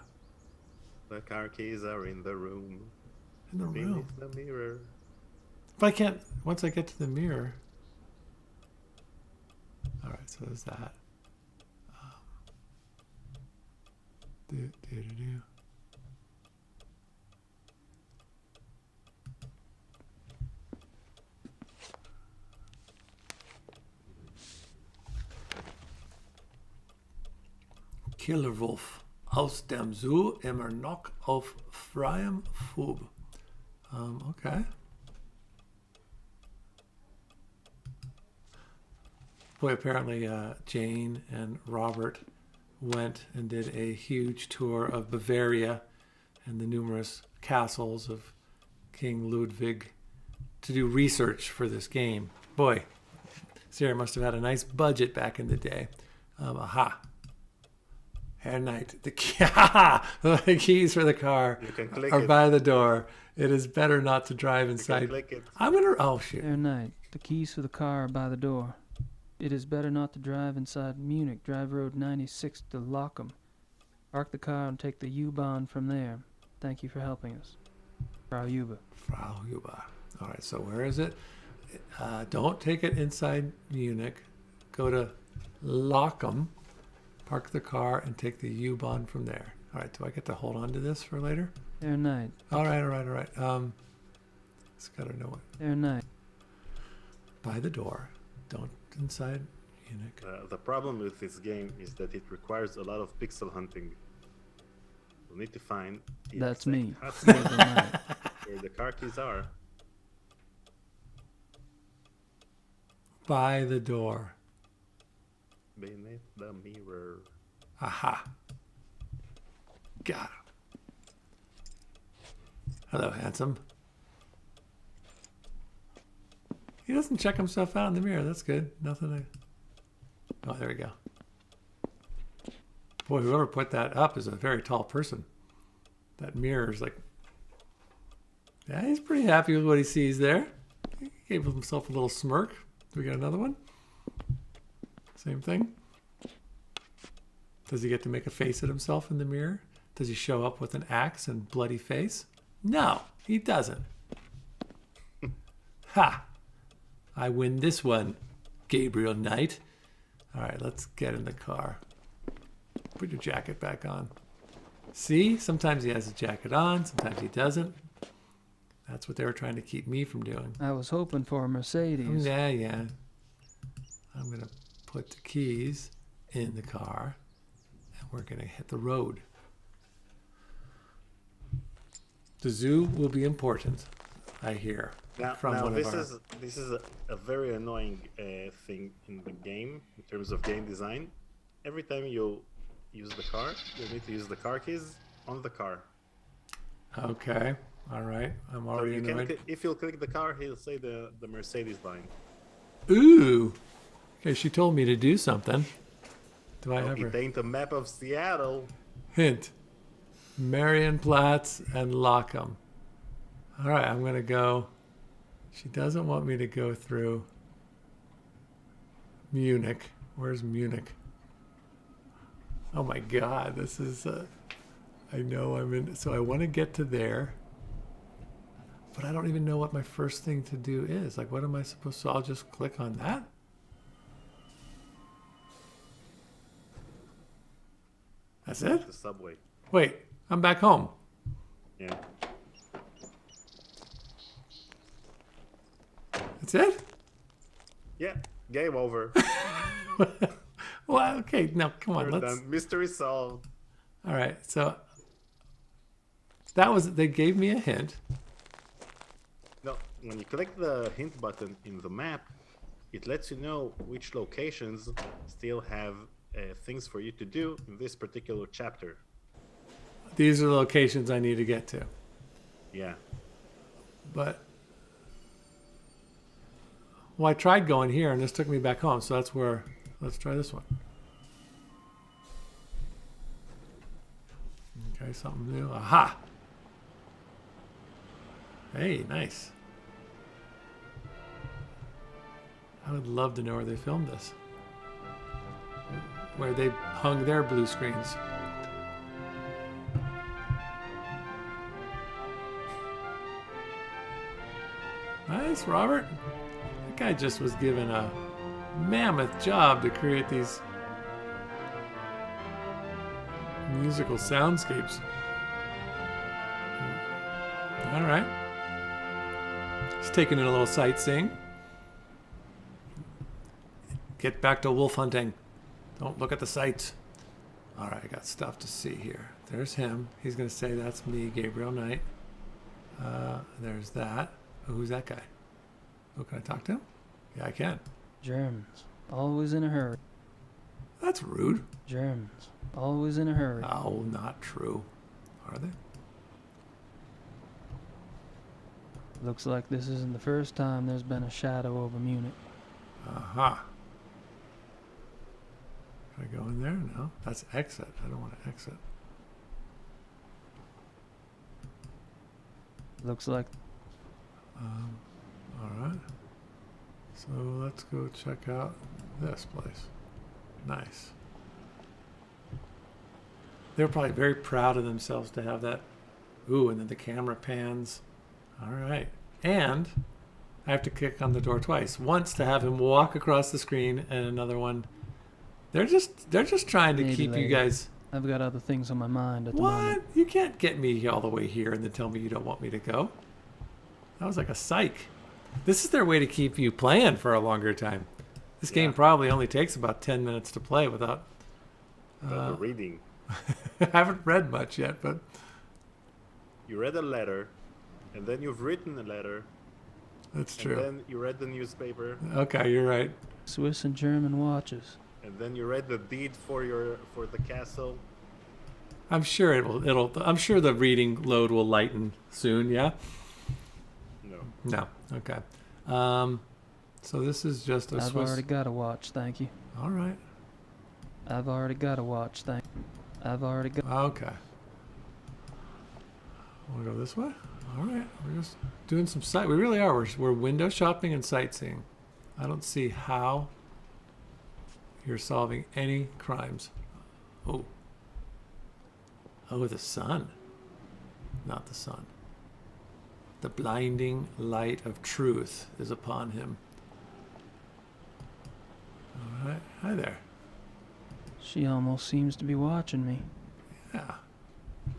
car keys are in the room. In the room. Beneath the mirror. But I can't, once I get to the mirror. All right, so there's that. Do. Killerwolf aus dem Zoo immer noch auf freiem Fuß. Okay. Boy, apparently Jane and Robert went and did a huge tour of Bavaria and the numerous castles of King Ludwig to do research for this game. Boy, Sarah must have had a nice budget back in the day. Aha. Herr Knight, the keys for the car You can click are it. by the door. It is better not to drive You can inside. click it. I'm gonna. Oh shoot! Herr Knight, the keys for the car are by the door. It is better not to drive inside Munich. Drive Road 96 to Lockham. Park the car and take the U-Bahn from there. Thank you for helping us. Frau Yuba. Frau Huber. All right. So where is it? Don't take it inside Munich. Go to Lockham. Park the car and take the U-Bahn from there. All right. Do I get to hold on to this for later? Herr Knight. All right. Just gotta know what. Herr Knight. By the door. Don't inside Munich. The problem with this game is that it requires a lot of pixel hunting. We'll need to find the That's exact me, hotspot Gabriel Knight. where the car keys are. By the door. Beneath the mirror. Aha. Got him. Hello, handsome. He doesn't check himself out in the mirror. That's good. Nothing to... Oh, there we go. Boy, whoever put that up is a very tall person. That mirror is like... Yeah, he's pretty happy with what he sees there. He gave himself a little smirk. Do we got another one? Same thing. Does he get to make a face at himself in the mirror? Does he show up with an axe and bloody face? No, he doesn't. Ha! I win this one, Gabriel Knight. All right, let's get in the car. Put your jacket back on. See, sometimes he has a jacket on, sometimes he doesn't. That's what they were trying to keep me from doing. I was hoping for a Mercedes. Yeah. I'm going to put the keys in the car, and we're going to hit the road. The zoo will be important, I hear. Now this is a very annoying thing in the game in terms of game design. Every time you use the car, you need to use the car keys on the car. Okay, all right. I'm already annoyed. If you'll click the car, he'll say the Mercedes line. Ooh. Okay, she told me to do something. Do I have He her? paint a map of Seattle. Hint. Marienplatz and Lockham. All right, I'm going to go. She doesn't want me to go through Munich. Where's Munich? Oh my God, this is, I know I'm in, so I want to get to there, but I don't even know what my first thing to do is. Like, what am I supposed to, so I'll just click on that? That's it? The subway. Wait, I'm back home. Yeah. That's it? Yeah. Game over. Well, okay, now come on, We're let's. done. Mystery solved. All right, so that was, they gave me a hint. No, when you click the hint button in the map, it lets you know which locations still have things for you to do in this particular chapter. These are the locations I need to get to. Yeah. But, well, I tried going here and this took me back home, so that's where, let's try this one. Okay, something new. Aha! Hey, nice. I would love to know where they filmed this. Where they hung their blue screens. Nice, Robert. That guy just was given a mammoth job to create these musical soundscapes. All right. He's taking in a little sightseeing. Get back to wolf hunting. Don't look at the sights. All right, I got stuff to see here. There's him. He's going to say that's me, Gabriel Knight. There's that. Oh, who's that guy? Oh, can I talk to him? Yeah, I can. Germans, always in a hurry. That's rude. Germans, always in a hurry. Oh, not true. Are they? Looks like this isn't the first time there's been a shadow over Munich. Aha. Can I go in there? No. That's exit. I don't want to exit. Looks like... All right. So let's go check out this place. Nice. They're probably very proud of themselves to have that. Ooh, and then the camera pans. All right. And I have to click on the door twice. Once to have him walk across the screen, and another one. They're just trying to Maybe keep later. you guys. I've got other things on my mind at the moment. What? You can't get me all the way here and then tell me you don't want me to go. That was like a psych. This is their way to keep you playing for a longer time. This game probably only takes about 10 minutes to play without The reading. I haven't read much yet, but You read a letter, and then you've written a letter, that's and true. then you read the newspaper, Okay, you're right. Swiss and German watches. and then you read the deed for the castle. I'm sure I'm sure the reading load will lighten soon. Yeah. No. No. Okay. So this is just a I've Swiss. already got a watch, thank you. All right. I've already got a watch, thank you. I've already got... Okay. Want to go this way? All right. We're just doing some sight. We really are. We're window shopping and sightseeing. I don't see how you're solving any crimes. Oh. Oh, the sun. Not the sun. The blinding light of truth is upon him. All right. Hi there. She almost seems to be watching me. Yeah.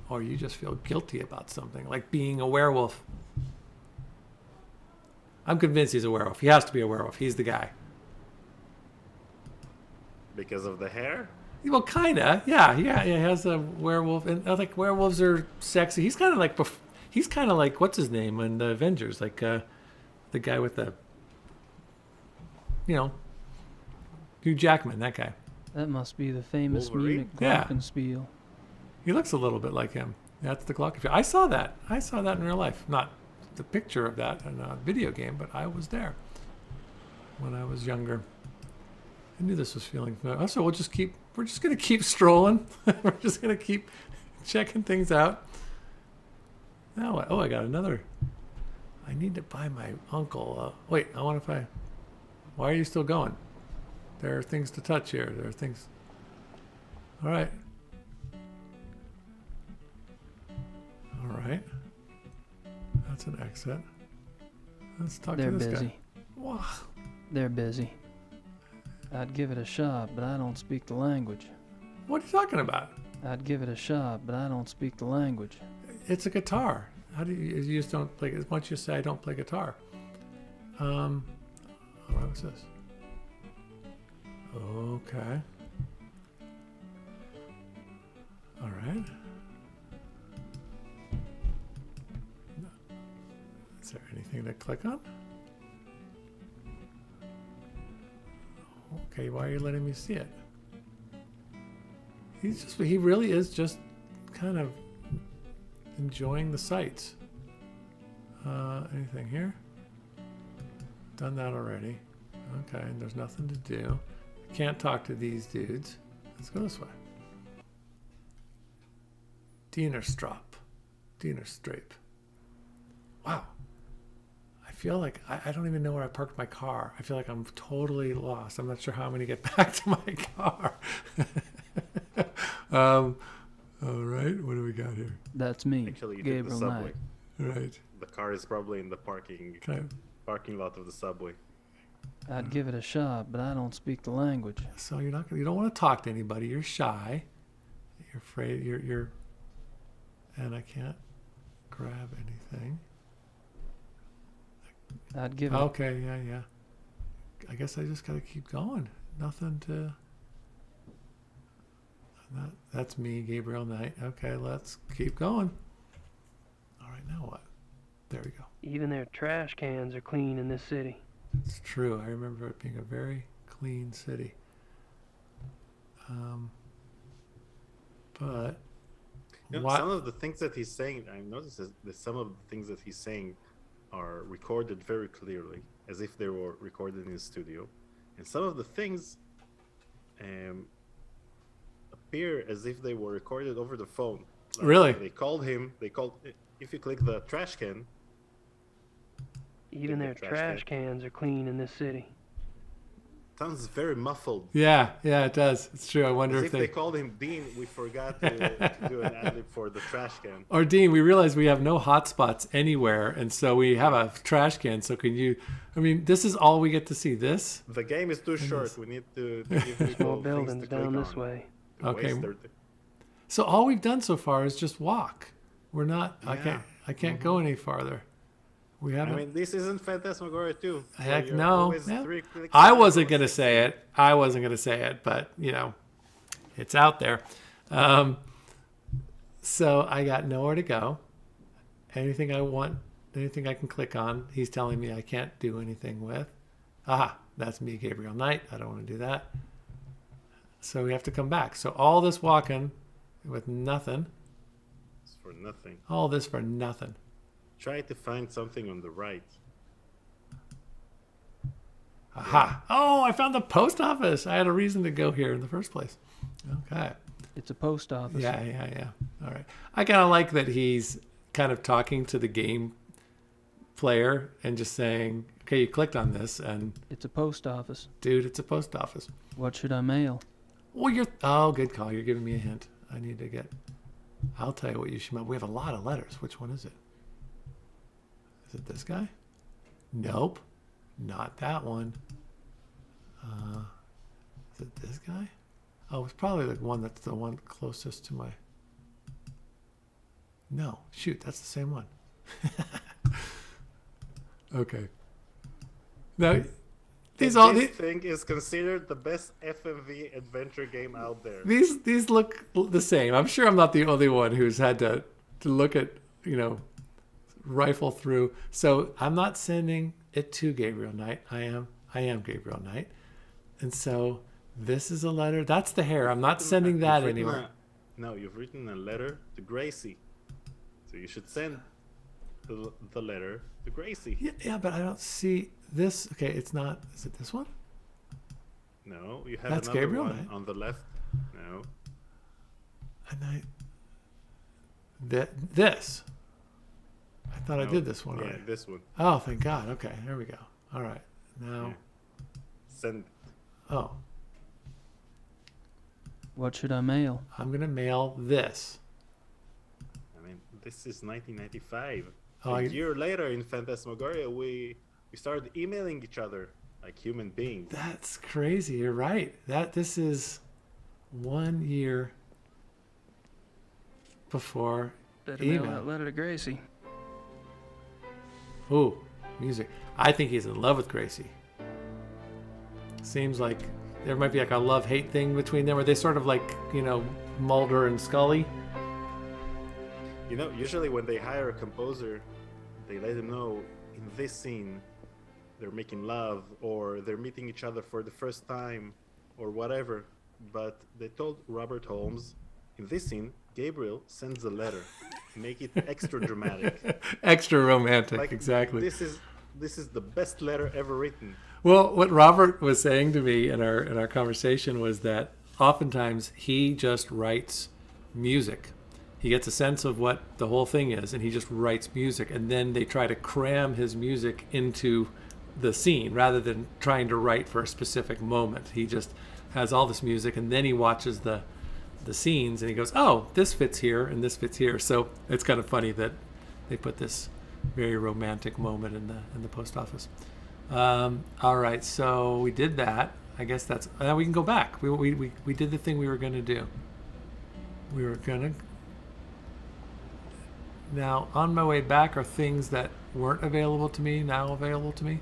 Or you just feel guilty about something, like being a werewolf. I'm convinced he's a werewolf. He has to be a werewolf. He's the guy. Because of the hair? Well, kinda. Yeah. He has a werewolf, and I think werewolves are sexy. He's kind of like what's his name in the Avengers, like the guy with the, Hugh Jackman, that guy. That must be the famous Wolverine? Munich Yeah. glockenspiel. He looks a little bit like him. That's the Glockenspiel. I saw that. I saw that in real life. Not the picture of that in a video game, but I was there when I was younger. I knew this was feeling familiar. So we're just going to keep strolling. We're just going to keep checking things out. Now, I got another. I need to buy my uncle. Wait, why are you still going? There are things to touch here. There are things. All right. All right. That's an exit. Let's talk They're to this busy. guy. Wow. They're busy. I'd give it a shot, but I don't speak the language. What are you talking about? I'd give it a shot, but I don't speak the language. It's a guitar. How do you just don't play? As much as you say I don't play guitar. What was this? Okay. All right. Is there anything to click on? Okay, why are you letting me see it? He really is just kind of enjoying the sights. Anything here? Done that already. Okay, there's nothing to do. Can't talk to these dudes. Let's go this way. Dienerstrap. Wow. I feel like I don't even know where I parked my car. I feel like I'm totally lost. I'm not sure how I'm going to get back to my car. All right. What do we got here? That's me, Actually, you took the Gabriel subway. Knight. Right. The car is probably in the parking lot of the subway. I'd give it a shot, but I don't speak the language. So you don't want to talk to anybody. You're shy. You're afraid. And I can't grab anything. I'd give it. Okay, yeah. I guess I just got to keep going. Nothing to. That's me, Gabriel Knight. Okay, let's keep going. All right, now what? There we go. Even their trash cans are clean in this city. It's true. I remember it being a very clean city. But Some of the things that he's saying, I've noticed that some of the things that he's saying are recorded very clearly, as if they were recorded in his studio, and some of the things appear as if they were recorded over the phone. Like really? They called. If you click the trash can. Even their trash cans are clean in this city. Sounds very muffled. Yeah, it does. It's true. I wonder As if they called him Dean, we forgot to do an ad-lib for the trash can. Or Dean, we realize we have no hotspots anywhere, and so we have a trash can. So can you? I mean, this is all we get to see. This. The game is too short. We need to give people More things buildings to click down this on way. to Okay. waste their So all we've done so far is just walk. We're not. Yeah. I can't go any farther. We haven't. I mean, this isn't Phantasmagoria 2. Heck You're no. always Yeah. 3 clicks I away wasn't from gonna it. say it. But it's out there. So I got nowhere to go. Anything I want, anything I can click on, he's telling me I can't do anything with. Aha, that's me, Gabriel Knight. I don't want to do that. So we have to come back. So all this walking with nothing. It's for nothing. All this for nothing. Try to find something on the right. Aha! Oh, I found the post office. I had a reason to go here in the first place. Okay. It's a post office. Yeah. All right. I kind of like that he's kind of talking to the game player and just saying, okay, you clicked on this, and It's a post office. dude, it's a post office. What should I mail? Well, oh, good call. You're giving me a hint. I need to get, I'll tell you what you should mail. We have a lot of letters. Which one is it? Is it this guy? Nope. Not that one. Is it this guy? Oh, it's probably the one that's the one closest to my... No. Shoot, that's the same one. Okay. Now, This thing is considered the best FMV adventure game out there. These look the same. I'm sure I'm not the only one who's had to look at, rifle through. So I'm not sending it to Gabriel Knight. I am Gabriel Knight. And so this is a letter. That's the hair. I'm not sending that anywhere. No, you've written a letter to Gracie. So you should send the letter to Gracie. Yeah, but I don't see this. Okay, it's not. Is it this one? No, you have That's another Gabriel, one right? on the left. No. And this. I thought I did this one Yeah, already. this one. Oh, thank God. Okay, there we go. All right. Now. Yeah. Send. Oh, What should I mail? I'm going to mail this. I mean, this is 1995. Oh, A year later in Phantasmagoria, we started emailing each other like human beings. That's crazy. You're right. This is 1 year before Better mail email. that letter to Gracie. Ooh, music. I think he's in love with Gracie. Seems like there might be like a love-hate thing between them. Are they sort of like, Mulder and Scully? Usually when they hire a composer, they let him know in this scene they're making love or they're meeting each other for the first time or whatever. But they told Robert Holmes, in this scene, Gabriel sends a letter. Make it extra dramatic. Extra romantic, Like, exactly. This is the best letter ever written. Well, what Robert was saying to me in our conversation was that oftentimes he just writes music. He gets a sense of what the whole thing is, and he just writes music, and then they try to cram his music into the scene rather than trying to write for a specific moment. He just has all this music, and then he watches the scenes, and he goes, "Oh, this fits here, and this fits here." So it's kind of funny that they put this very romantic moment in the post office. All right, so we did that. I guess that's now we can go back. We did the thing we were going to do. We were going to. Now, on my way back are things that weren't available to me now available to me.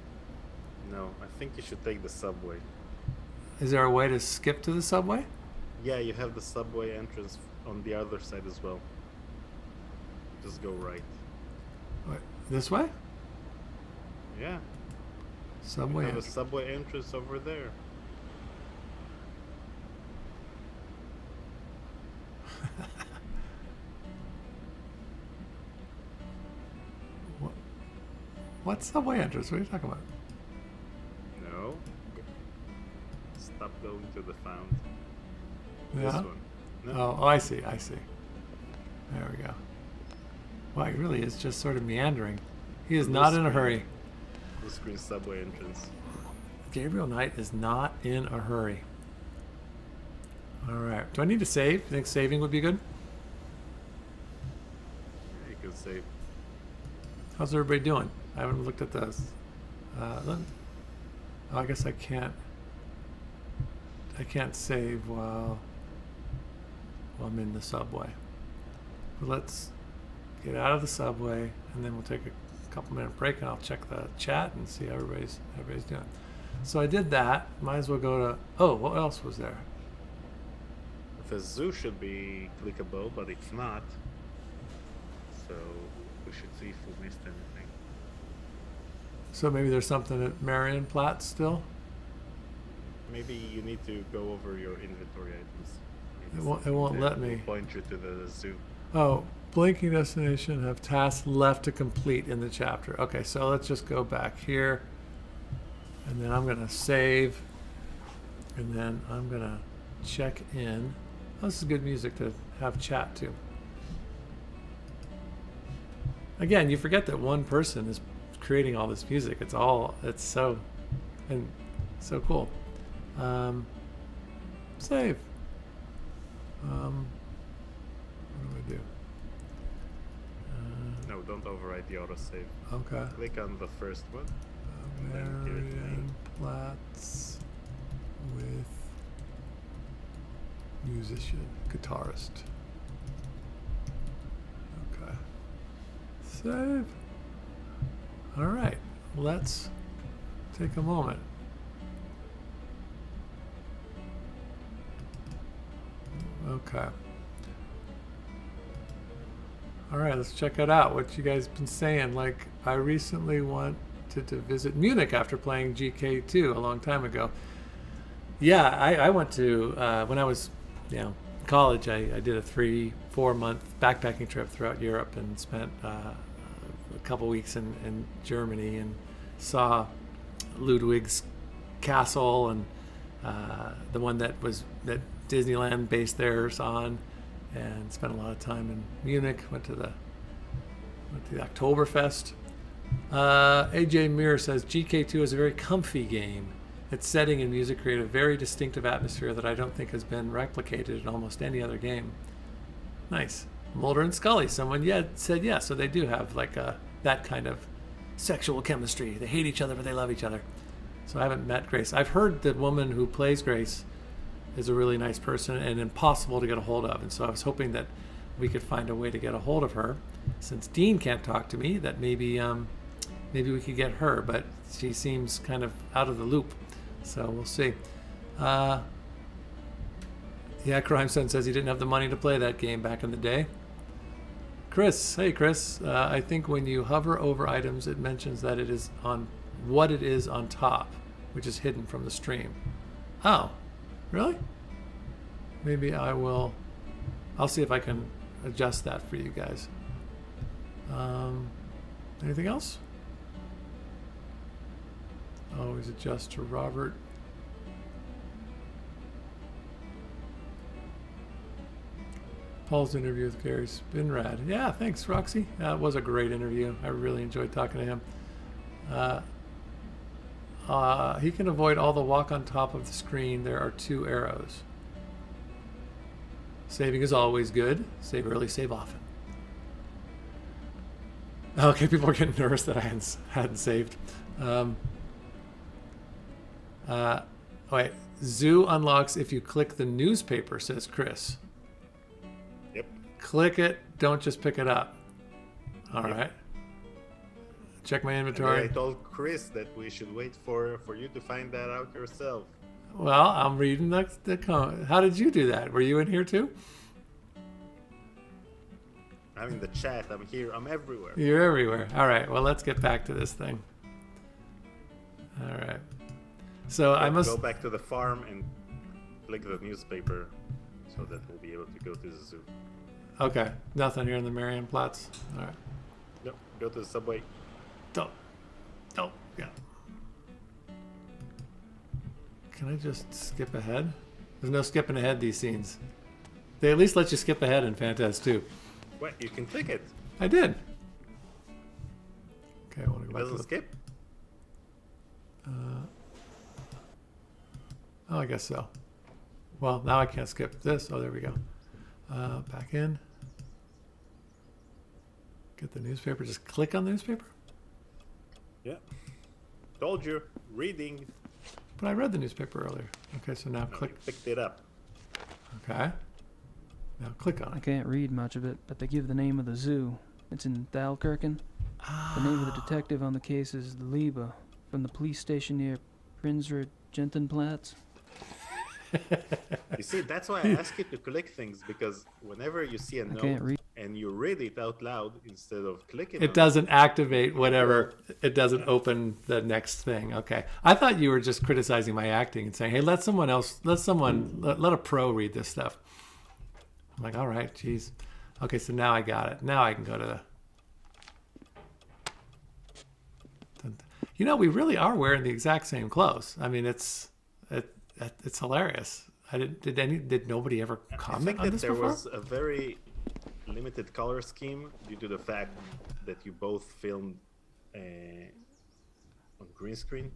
No, I think you should take the subway. Is there a way to skip to the subway? Yeah, you have the subway entrance on the other side as well. Just go right. What, this way? Yeah. Subway. You have a subway entrance over there. What subway entrance? What are you talking about? No. Stop going to the fount. This Yeah. one. No. Oh, I see. There we go. Wow, he really is just sort of meandering. He is not in a hurry. Blue screen subway entrance. Gabriel Knight is not in a hurry. All right. Do I need to save? You think saving would be good? You can save. How's everybody doing? I haven't looked at this. I guess I can't. I can't save while I'm in the subway. But let's get out of the subway, and then we'll take a couple-minute break, and I'll check the chat and see how everybody's doing. So I did that. Might as well go to. Oh, what else was there? The zoo should be clickable, but it's not. So we should see if we missed anything. So maybe there's something at Marienplatz still. Maybe you need to go over your inventory items It won't let That will me. point you to the zoo. Oh, blinking destination have tasks left to complete in the chapter. Okay, so let's just go back here. And then I'm going to save. And then I'm going to check in. Oh, this is good music to have chat to. Again, you forget that one person is creating all this music. It's so cool. Save. What do I do? No, don't overwrite the autosave. Okay. Click on the first one. Then give it a Marion name. Platz with musician, guitarist. Okay. Save. All right. Let's take a moment. Okay. All right, let's check it out. What you guys been saying? Like, I recently wanted to visit Munich after playing GK2 a long time ago. Yeah, I went to when I was, in college. I did a 3-4 month backpacking trip throughout Europe and spent a couple weeks in Germany and saw Ludwig's castle and the one that Disneyland based theirs on, and spent a lot of time in Munich. Went to the Oktoberfest. AJ Muir says GK2 is a very comfy game. Its setting and music create a very distinctive atmosphere that I don't think has been replicated in almost any other game. Nice. Mulder and Scully, someone said yes, so they do have like that kind of sexual chemistry. They hate each other, but they love each other. So I haven't met Grace. I've heard the woman who plays Grace is a really nice person and impossible to get a hold of. And so I was hoping that we could find a way to get a hold of her. Since Dean can't talk to me, that maybe we could get her, but she seems kind of out of the loop. So we'll see. Crime Son says he didn't have the money to play that game back in the day. Chris, hey Chris, I think when you hover over items, it mentions that it is on what it is on top, which is hidden from the stream. Oh, really? Maybe I'll see if I can adjust that for you guys. Anything else? Always adjust to Robert. Paul's interview with Gary's been rad. Yeah, thanks, Roxy. It was a great interview. I really enjoyed talking to him. He can avoid all the walk on top of the screen. There are 2 arrows. Saving is always good. Save early, save often. Okay, people are getting nervous that I hadn't saved. Wait, zoo unlocks if you click the newspaper, says Chris. Yep. Click it, don't just pick it up. All right. Check my inventory. I told Chris that we should wait for you to find that out yourself. Well, I'm reading the comment. How did you do that? Were you in here too? I'm in the chat. I'm here. I'm everywhere. You're everywhere. All right. Well, let's get back to this thing. All right. So I must go back to the farm and click the newspaper so that we'll be able to go to the zoo. Okay. Nothing here in the Marienplatz. All right. Yep. Go to the subway. Don't. Yeah. Can I just skip ahead? There's no skipping ahead these scenes. They at least let you skip ahead in Phantas 2. What? You can click it. I did. Okay, I want to It go back to doesn't the... skip? I guess so. Well, now I can't skip this. Oh, there we go. Back in. Get the newspaper. Just click on the newspaper. Yeah. Told you. Reading. But I read the newspaper earlier. Okay, so now No, click. you picked it up. Okay. Now click on I it. can't read much of it, but they give the name of the zoo. It's in Thalkirchen. The name of the detective on the case is Liebe, from the police station near Prinzre Gentenplatz. You see, that's why I ask you to click things, because whenever you see a can't note read. and you read it out loud instead of clicking It on doesn't activate whatever. It doesn't open the next thing. Okay. I thought you were just criticizing my acting and saying, "Hey, let a pro read this stuff." I'm like, all right, geez. Okay, so now I got it. Now I can go to the... You know, we really are wearing the exact same clothes. I mean, it's hilarious. Did nobody ever comment on this there before? was a very limited color scheme due to the fact that you both filmed on green screen.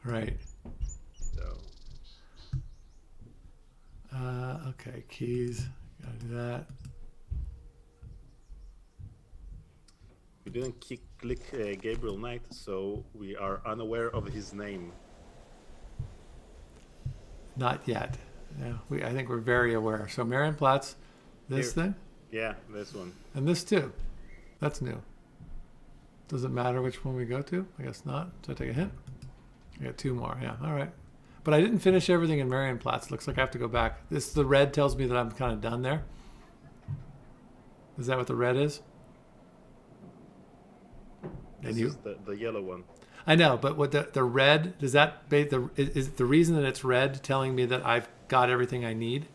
Right. So okay, keys. Gotta do that. we didn't click Gabriel Knight, so we are unaware of his name. Not yet. Yeah, I think we're very aware. So Marienplatz, this Here. thing, Yeah, this one. and this too. That's new. Does it matter which one we go to? I guess not. So I take a hint. I got 2 more. Yeah, all right. But I didn't finish everything in Marienplatz. Looks like I have to go back. The red tells me that I'm kind of done there. Is that what the red is? This is the yellow one. I know, but what the red, does that is the reason that it's red telling me that I've got everything I need?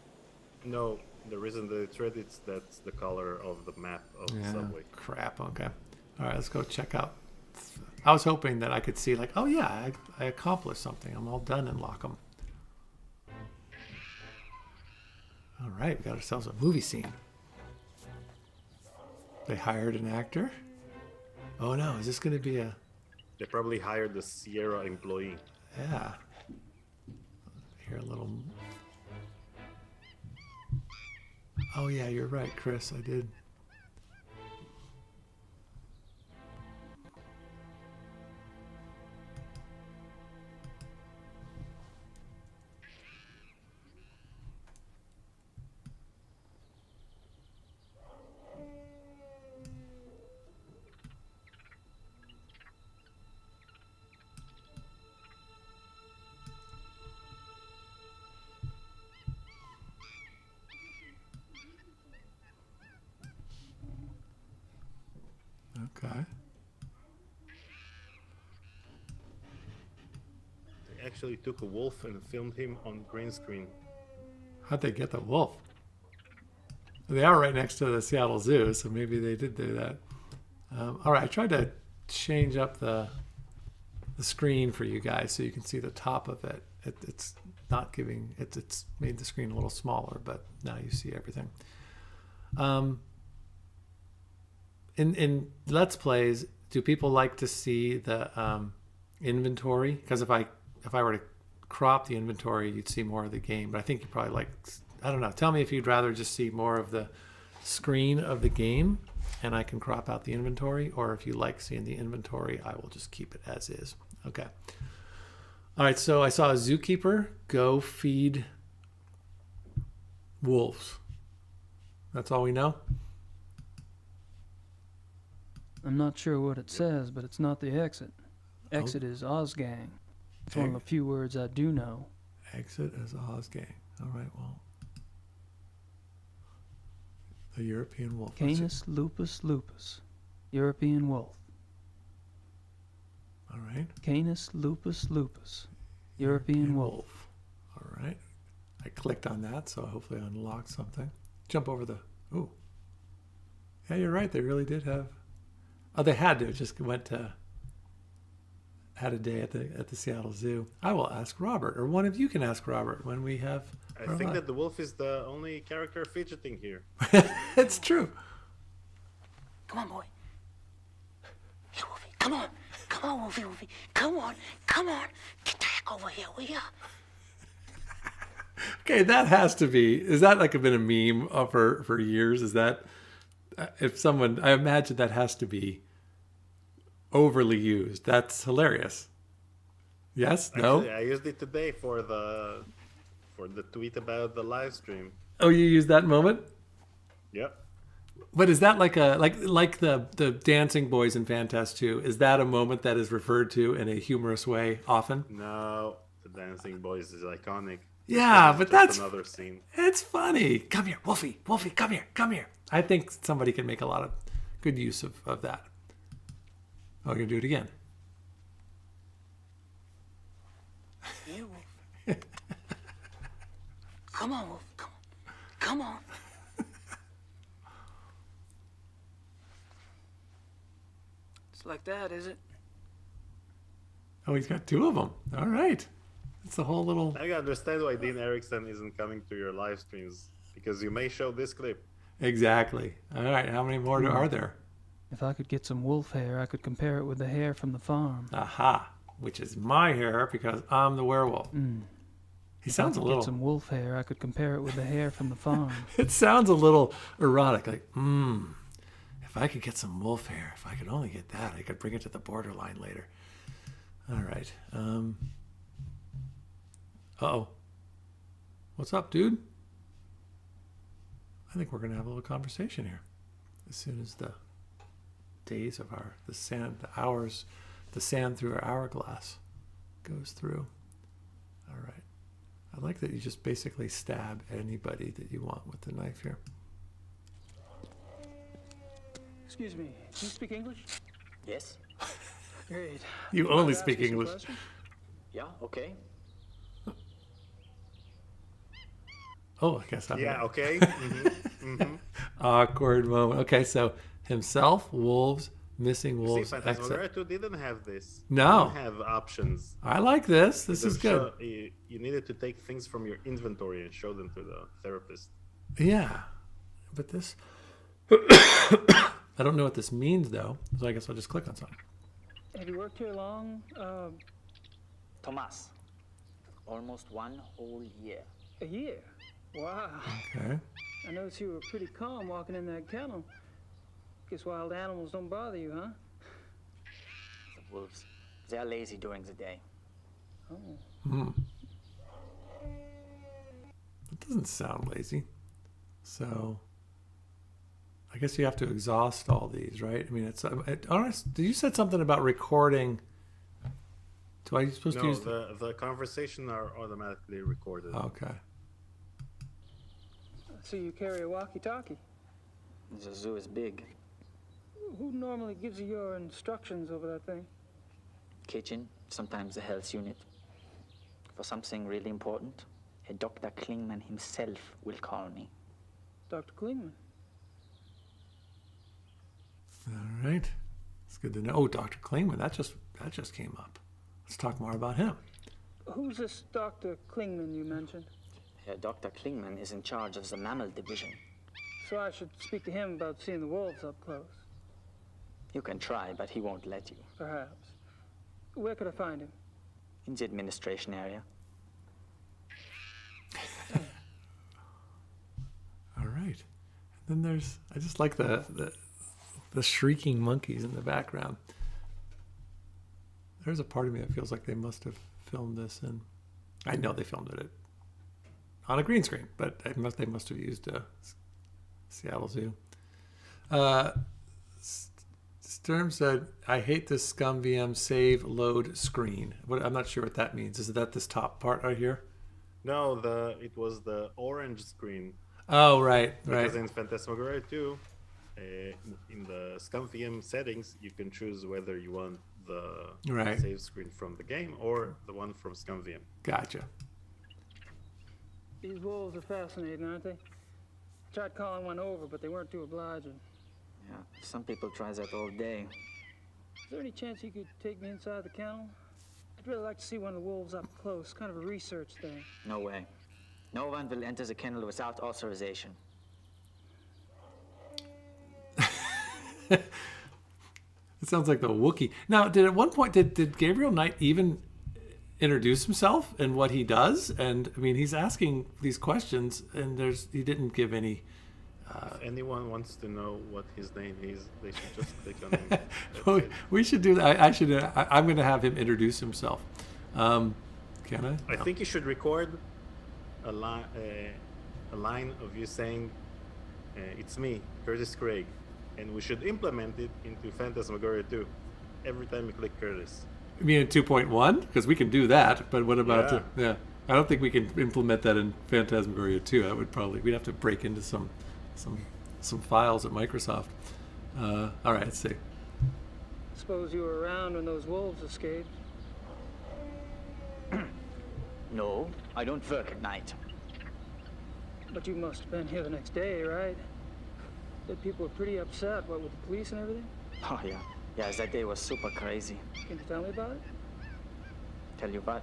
No, the reason that it's red, that's the color of the map of the subway. Crap. Okay. All right, let's go check out. I was hoping that I could see like, oh yeah, I accomplished something. I'm all done in Lockham. All right, we got ourselves a movie scene. They hired an actor. Oh no, is this going to be a... They probably hired the Sierra employee. Yeah. Here a little... Oh yeah, you're right, Chris. I did. Okay. They actually took a wolf and filmed him on green screen. How'd they get the wolf? They are right next to the Seattle Zoo, so maybe they did do that. All right, I tried to change up the screen for you guys so you can see the top of it. It's not giving... It's made the screen a little smaller, but now you see everything. In Let's Plays, do people like to see the inventory? Because if I were to crop the inventory, you'd see more of the game. But I think you probably like... I don't know. Tell me if you'd rather just see more of the screen of the game and I can crop out the inventory, or if you like seeing the inventory, I will just keep it as is. Okay. All right, so I saw a zookeeper go feed wolves. That's all we know? I'm not sure what it says, but it's not the exit. Exit is Ozgang. It's one of the few words I do know. Exit is Ozgang. All right, well. The European wolf. Canis lupus lupus. European wolf. All right. Canis lupus lupus. European wolf. All right. I clicked on that, so hopefully I unlocked something. Jump over the... Ooh. Yeah, you're right. They really did have... Oh, they had to. It just went to... Had a day at the Seattle Zoo. I will ask Robert, or one of you can ask Robert when we have... I think that the wolf is the only character fidgeting here. It's true. Come on, boy. Hey, Wolfie, come on. Come on, Wolfie, Wolfie. Come on. Come on. Get the heck over here, will ya? Okay, that has to be... Is that like been a meme for years? Is that... If someone... I imagine that has to be overly used. That's hilarious. Yes? No? Actually, I used it today for the tweet about the live stream. Oh, you used that moment? Yep. But is that like the dancing boys in Phantas 2? Is that a moment that is referred to in a humorous way often? No, the dancing boys is iconic. Yeah, but that's another scene. It's funny. Come here, Wolfie. Wolfie, come here. Come here. I think somebody can make a lot of good use of that. Oh, you're gonna do it again. Yeah, Wolf. Come on, Wolf. Come on. Come on. like that, is it? Oh, he's got 2 of them. All right. That's the whole little... I can understand why Dean Erickson isn't coming to your live streams, because you may show this clip. Exactly. All right, how many more are there? If I could get some wolf hair, I could compare it with the hair from the farm. Aha, which is my hair because I'm the werewolf. He sounds a little... Get some wolf hair, I could compare it with the hair from the farm. It sounds a little erotic, like, if I could get some wolf hair, if I could only get that, I could bring it to the borderline later. All right. Uh-oh. What's up, dude? I think we're going to have a little conversation here as soon as the days of the sand through our hourglass goes through. All right. I like that you just basically stab anybody that you want with the knife here. Excuse me, do you speak English? Yes? Great. You only speak English. Yeah, okay. Oh, I guess I'm... Yeah, okay. Awkward moment. Okay, so himself, wolves, missing wolves. See, Phantasmagoria 2 didn't have this. No. It didn't have options. I like this. This is good. You needed to take things from your inventory and show them to the therapist. Yeah, but this... I don't know what this means, though, so I guess I'll just click on something. Have you worked here long? Tomas. Almost 1 whole year. A year? Wow. Okay. I noticed you were pretty calm walking in that kennel. Guess wild animals don't bother you, huh? The wolves. They're lazy during the day. Oh. That doesn't sound lazy. So, I guess you have to exhaust all these, right? I mean, it's... you said something about recording... Do I supposed to use... the conversation are automatically recorded. Okay. So you carry a walkie-talkie? The zoo is big. Who normally gives you your instructions over that thing? Kitchen, sometimes the health unit. For something really important, a Dr. Klingman himself will call me. Dr. Klingman? All right. It's good to know. Oh, Dr. Klingman, that just came up. Let's talk more about him. Who's this Dr. Klingman you mentioned? Dr. Klingman is in charge of the mammal division. So I should speak to him about seeing the wolves up close. You can try, but he won't let you. Perhaps. Where could I find him? In the administration area. All right. And then I just like the shrieking monkeys in the background. There's a part of me that feels like they must have filmed this, and I know they filmed it on a green screen, but they must have used a Seattle Zoo. Sturm said, "I hate this scum VM save load screen." I'm not sure what that means. Is that this top part right here? No, it was the orange screen. Oh, right. Because in Phantasmagoria 2, in the scum VM settings, you can choose whether you want the save screen from the game or the one from scum VM. Gotcha. These wolves are fascinating, aren't they? I tried calling one over, but they weren't too obliging. Yeah, some people try that all day. Is there any chance you could take me inside the kennel? I'd really like to see one of the wolves up close, kind of a research thing. No way. No one will enter the kennel without authorization. It sounds like the Wookiee. Now, at one point, did Gabriel Knight even introduce himself and what he does? And I mean, he's asking these questions, and he didn't give any. If anyone wants to know what his name is, they should just click on him. We should do that. I'm going to have him introduce himself. Can I? I think you should record a line of you saying, "It's me, Curtis Craig," and we should implement it into Phantasmagoria 2 every time you click Curtis. You mean in 2.1? Because we can do that, but what about I don't think we can implement that in Phantasmagoria 2. We'd have to break into some files at Microsoft. All right, let's see. Suppose you were around when those wolves escaped. No, I don't work at night. But you must have been here the next day, right? The people were pretty upset, what, with the police and everything? Oh, yeah. Yeah, that day was super crazy. Can you tell me about it? Tell you what?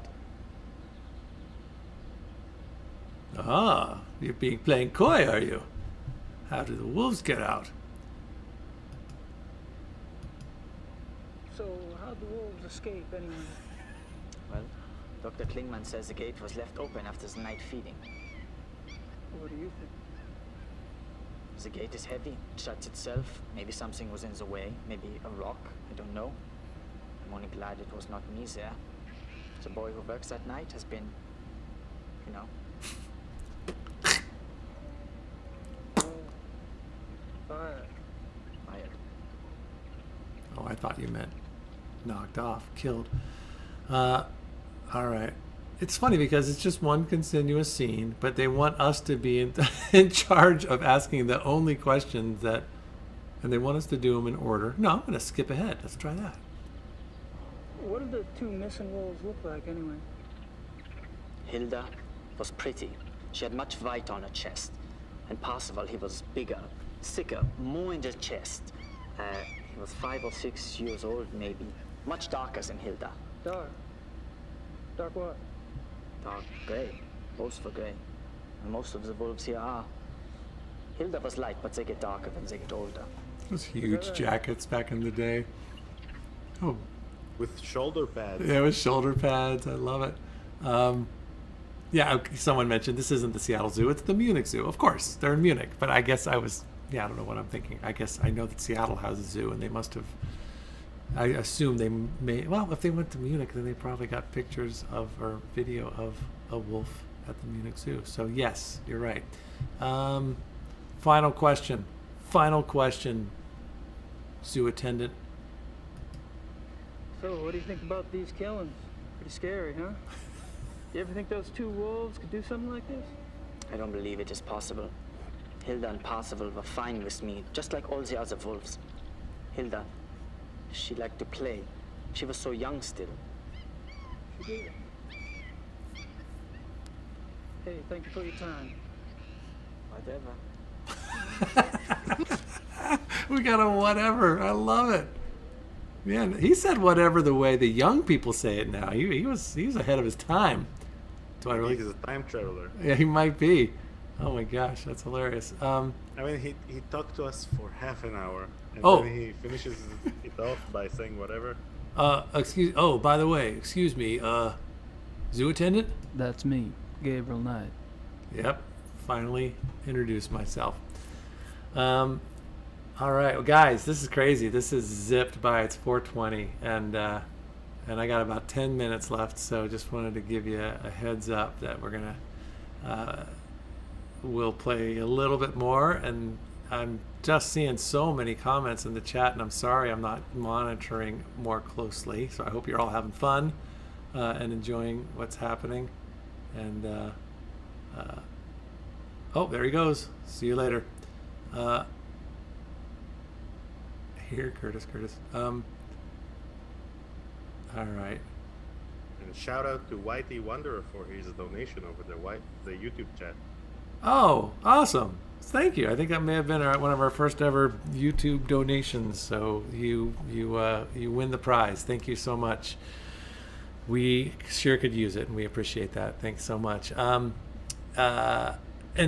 Ah, you're playing coy, are you? How do the wolves get out? So, how'd the wolves escape anyway? Well, Dr. Klingman says the gate was left open after the night feeding. What do you think? The gate is heavy, it shuts itself. Maybe something was in the way, maybe a rock, I don't know. I'm only glad it was not me there. The boy who works that night has been, you know. Fired. Fired. Oh, I thought you meant knocked off, killed. All right. It's funny because it's just one continuous scene, but they want us to be in charge of asking the only questions that, and they want us to do them in order. No, I'm going to skip ahead. Let's try that. What did the two missing wolves look like anyway? Hilda was pretty. She had much white on her chest. And Parzival, he was bigger, thicker, more in the chest. He was 5 or 6 years old, maybe. Much darker than Hilda. Dark. Dark what? Dark gray. Most were gray. And most of the wolves here are. Hilda was light, but they get darker when they get older. Those huge jackets back in the day. Oh. With shoulder pads. Yeah, with shoulder pads. I love it. Yeah, okay, someone mentioned this isn't the Seattle Zoo, it's the Munich Zoo. Of course, they're in Munich, but I guess I don't know what I'm thinking. I guess I know that Seattle has a zoo, and they must have, I assume they may, well, if they went to Munich, then they probably got pictures of, or video of a wolf at the Munich Zoo. So yes, you're right. Final question, zoo attendant. So, what do you think about these killings? Pretty scary, huh? You ever think those two wolves could do something like this? I don't believe it is possible. Hilda and Parzival were fine with me, just like all the other wolves. Hilda, she liked to play. She was so young still. She did. Hey, thank you for your time. Whatever. We got a whatever. I love it. Man, he said whatever the way the young people say it now. He was ahead of his time. Do I really? He's a time traveler. Yeah, he might be. Oh my gosh, that's hilarious. I mean, he talked to us for half an hour, and then he finishes it off by saying whatever. Oh, by the way, excuse me, zoo attendant? That's me, Gabriel Knight. Yep, finally introduced myself. All right, well, guys, this is crazy. This is zipped by. It's 4:20, and I got about 10 minutes left, so just wanted to give you a heads up that we're gonna we'll play a little bit more. And I'm just seeing so many comments in the chat, and I'm sorry I'm not monitoring more closely. So I hope you're all having fun and enjoying what's happening. And oh, there he goes. See you later. Here, Curtis. All right. And shout out to Whitey Wanderer for his donation over the YouTube chat. Oh, awesome! Thank you. I think that may have been one of our first ever YouTube donations. So you win the prize. Thank you so much. We sure could use it, and we appreciate that. Thanks so much. And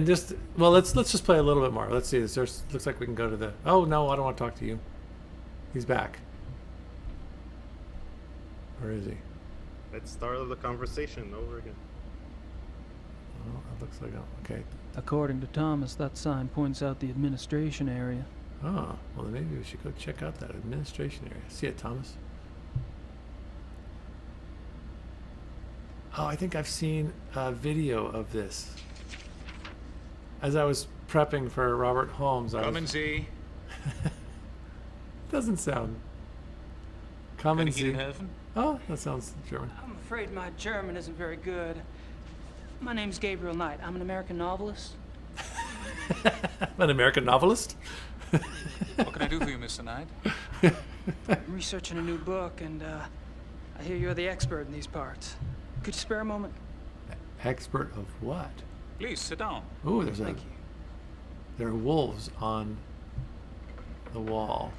just let's just play a little bit more. Let's see. Looks like we can go to the. Oh no, I don't want to talk to you. He's back. Where is he? Let's start the conversation over again. Oh, it looks like okay. According to Thomas, that sign points out the administration area. Oh, well then maybe we should go check out that administration area. See it, Thomas? Oh, I think I've seen a video of this. As I was prepping for Robert Holmes, Come and see. Doesn't sound. Come and see. Helfen? Oh, that sounds German. I'm afraid my German isn't very good. My name's Gabriel Knight. I'm an American novelist. An American novelist? What can I do for you, Mr. Knight? I'm researching a new book, and I hear you're the expert in these parts. Could you spare a moment? Expert of what? Please, sit down. Oh, Thank you. There are wolves on the wall.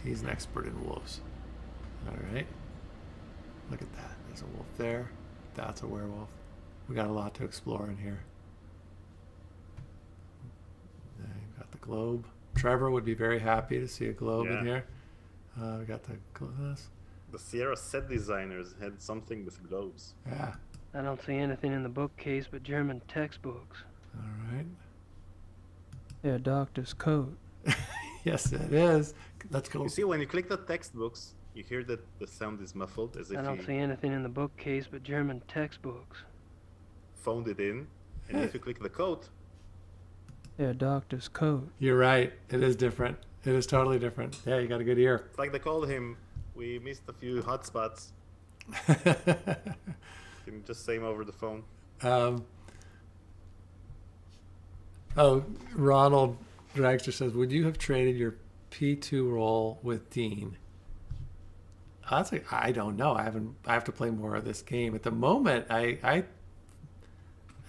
He's an expert in wolves. All right. Look at that. There's a wolf there. That's a werewolf. We got a lot to explore in here. Got the globe. Trevor would be very happy to see a globe in here. We got the glass. The Sierra set designers had something with globes. Yeah. I don't see anything in the bookcase but German textbooks. All right. Yeah, doctor's coat. Yes, it is. Let's go. You see, when you click the textbooks, you hear that the sound is muffled, as if I don't you see anything in the bookcase but German textbooks. phoned it in. And if you click the coat, Yeah, doctor's coat. You're right. It is different. It is totally different. Yeah, you got a good ear. it's like they called him, we missed a few hot spots. You can just say them over the phone. Ronald Dragster says, would you have traded your P2 role with Dean? Honestly, I don't know. I have to play more of this game. At the moment, I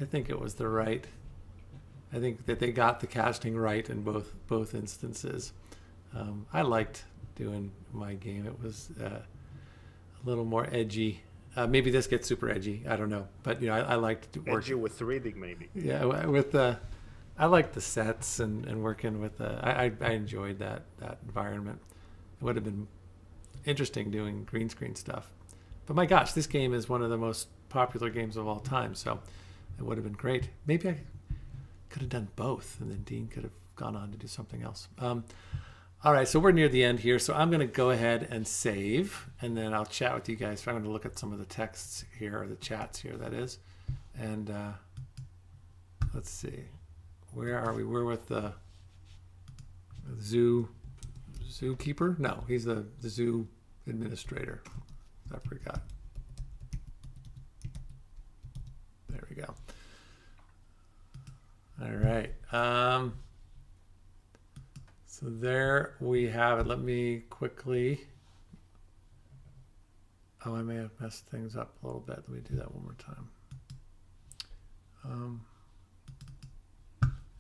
think it was the right. I think that they got the casting right in both instances. I liked doing my game. It was a little more edgy. Maybe this gets super edgy. I don't know, but I liked working. Edgy with reading, maybe. Yeah, with I liked the sets and working with. I enjoyed that environment. It would have been interesting doing green screen stuff, but my gosh, this game is one of the most popular games of all time. So it would have been great. Maybe I could have done both, and then Dean could have gone on to do something else. All right, so we're near the end here, so I'm going to go ahead and save, and then I'll chat with you guys. I'm going to look at some of the texts here, or the chats here, that is. And let's see. Where are we? We're with the zookeeper? No, he's the zoo administrator. I forgot. There we go. All right. So there we have it. Let me quickly. Oh, I may have messed things up a little bit. Let me do that one more time.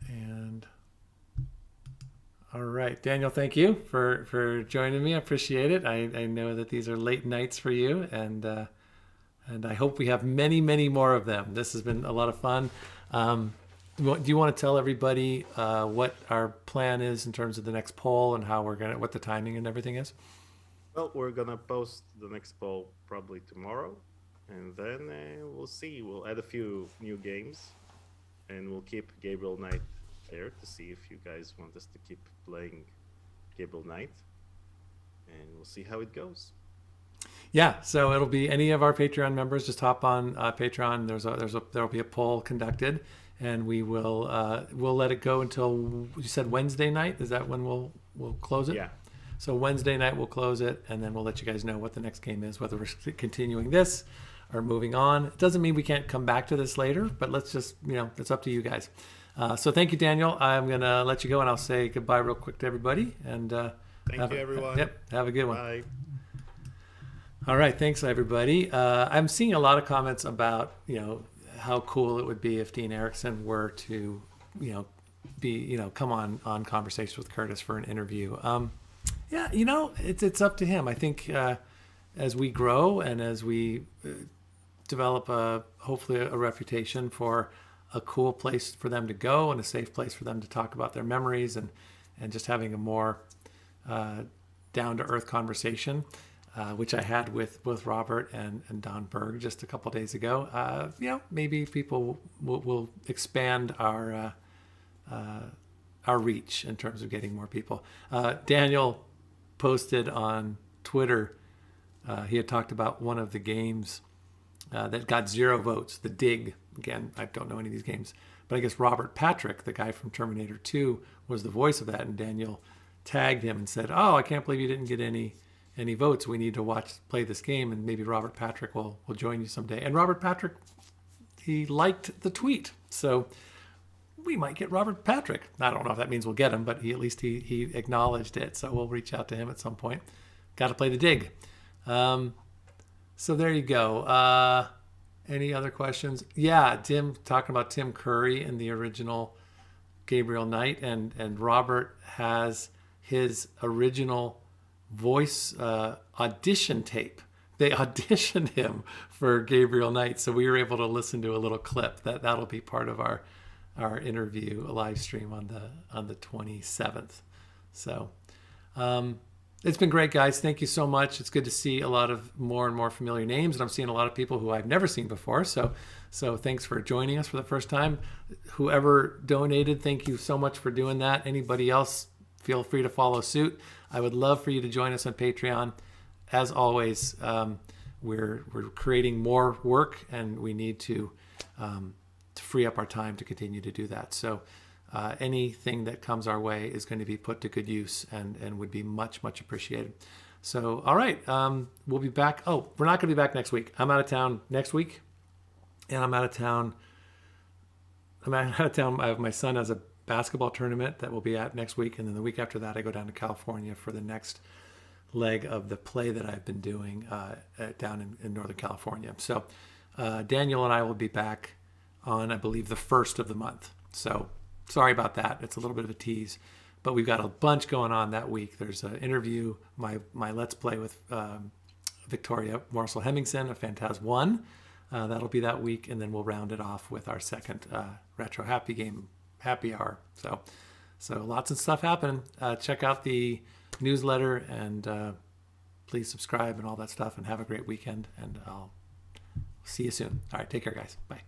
And all right, Daniel, thank you for joining me. I appreciate it. I know that these are late nights for you, and I hope we have many, many more of them. This has been a lot of fun. Do you want to tell everybody what our plan is in terms of the next poll and what the timing and everything is? Well, we're gonna post the next poll probably tomorrow, and then we'll see. We'll add a few new games, and we'll keep Gabriel Knight there to see if you guys want us to keep playing Gabriel Knight, and we'll see how it goes. Yeah, so it'll be any of our Patreon members. Just hop on Patreon. There'll be a poll conducted, and we'll let it go until you said Wednesday night. Is that when we'll close it? Yeah. So Wednesday night we'll close it, and then we'll let you guys know what the next game is, whether we're continuing this or moving on. It doesn't mean we can't come back to this later, but let's just, it's up to you guys. So thank you, Daniel. I'm going to let you go, and I'll say goodbye real quick to everybody. And thank you, everyone. Yep, have a good one. Bye. All right, thanks, everybody. I'm seeing a lot of comments about, how cool it would be if Dean Erickson were to, come on Conversations with Curtis for an interview. Yeah, it's up to him. I think as we grow and as we develop hopefully a reputation for a cool place for them to go and a safe place for them to talk about their memories and just having a more down-to-earth conversation, which I had with both Robert and Don Berg just a couple days ago. Maybe people will expand our reach in terms of getting more people. Daniel posted on Twitter, he had talked about one of the games that got 0 votes, The Dig. Again, I don't know any of these games, but I guess Robert Patrick, the guy from Terminator 2, was the voice of that, and Daniel tagged him and said, "Oh, I can't believe you didn't get any votes. We need to play this game, and maybe Robert Patrick will join you someday." And Robert Patrick, he liked the tweet, so we might get Robert Patrick. I don't know if that means we'll get him, but he acknowledged it, so we'll reach out to him at some point. Got to play The Dig. So there you go. Any other questions? Yeah, Tim talking about Tim Curry in the original Gabriel Knight, and Robert has his original voice audition tape. They auditioned him for Gabriel Knight, so we were able to listen to a little clip. That'll be part of our interview, a live stream on the 27th. So it's been great, guys. Thank you so much. It's good to see a lot of more and more familiar names, and I'm seeing a lot of people who I've never seen before. So thanks for joining us for the first time. Whoever donated, thank you so much for doing that. Anybody else, feel free to follow suit. I would love for you to join us on Patreon. As always, we're creating more work, and we need to free up our time to continue to do that. So anything that comes our way is going to be put to good use and would be much, much appreciated. So, all right, we'll be back. Oh, we're not going to be back next week. I'm out of town next week, and I'm out of town. My son has a basketball tournament that we'll be at next week, and then the week after that, I go down to California for the next leg of the play that I've been doing down in Northern California. So Daniel and I will be back on, I believe, the 1st of the month. So sorry about that. It's a little bit of a tease, but we've got a bunch going on that week. There's an interview, my Let's Play with Victoria Morsel Hemmingson of Phantasm 1. That'll be that week, and then we'll round it off with our second Retro Happy Hour. So lots of stuff happening. Check out the newsletter, and please subscribe and all that stuff, and have a great weekend, and I'll see you soon. All right, take care, guys. Bye.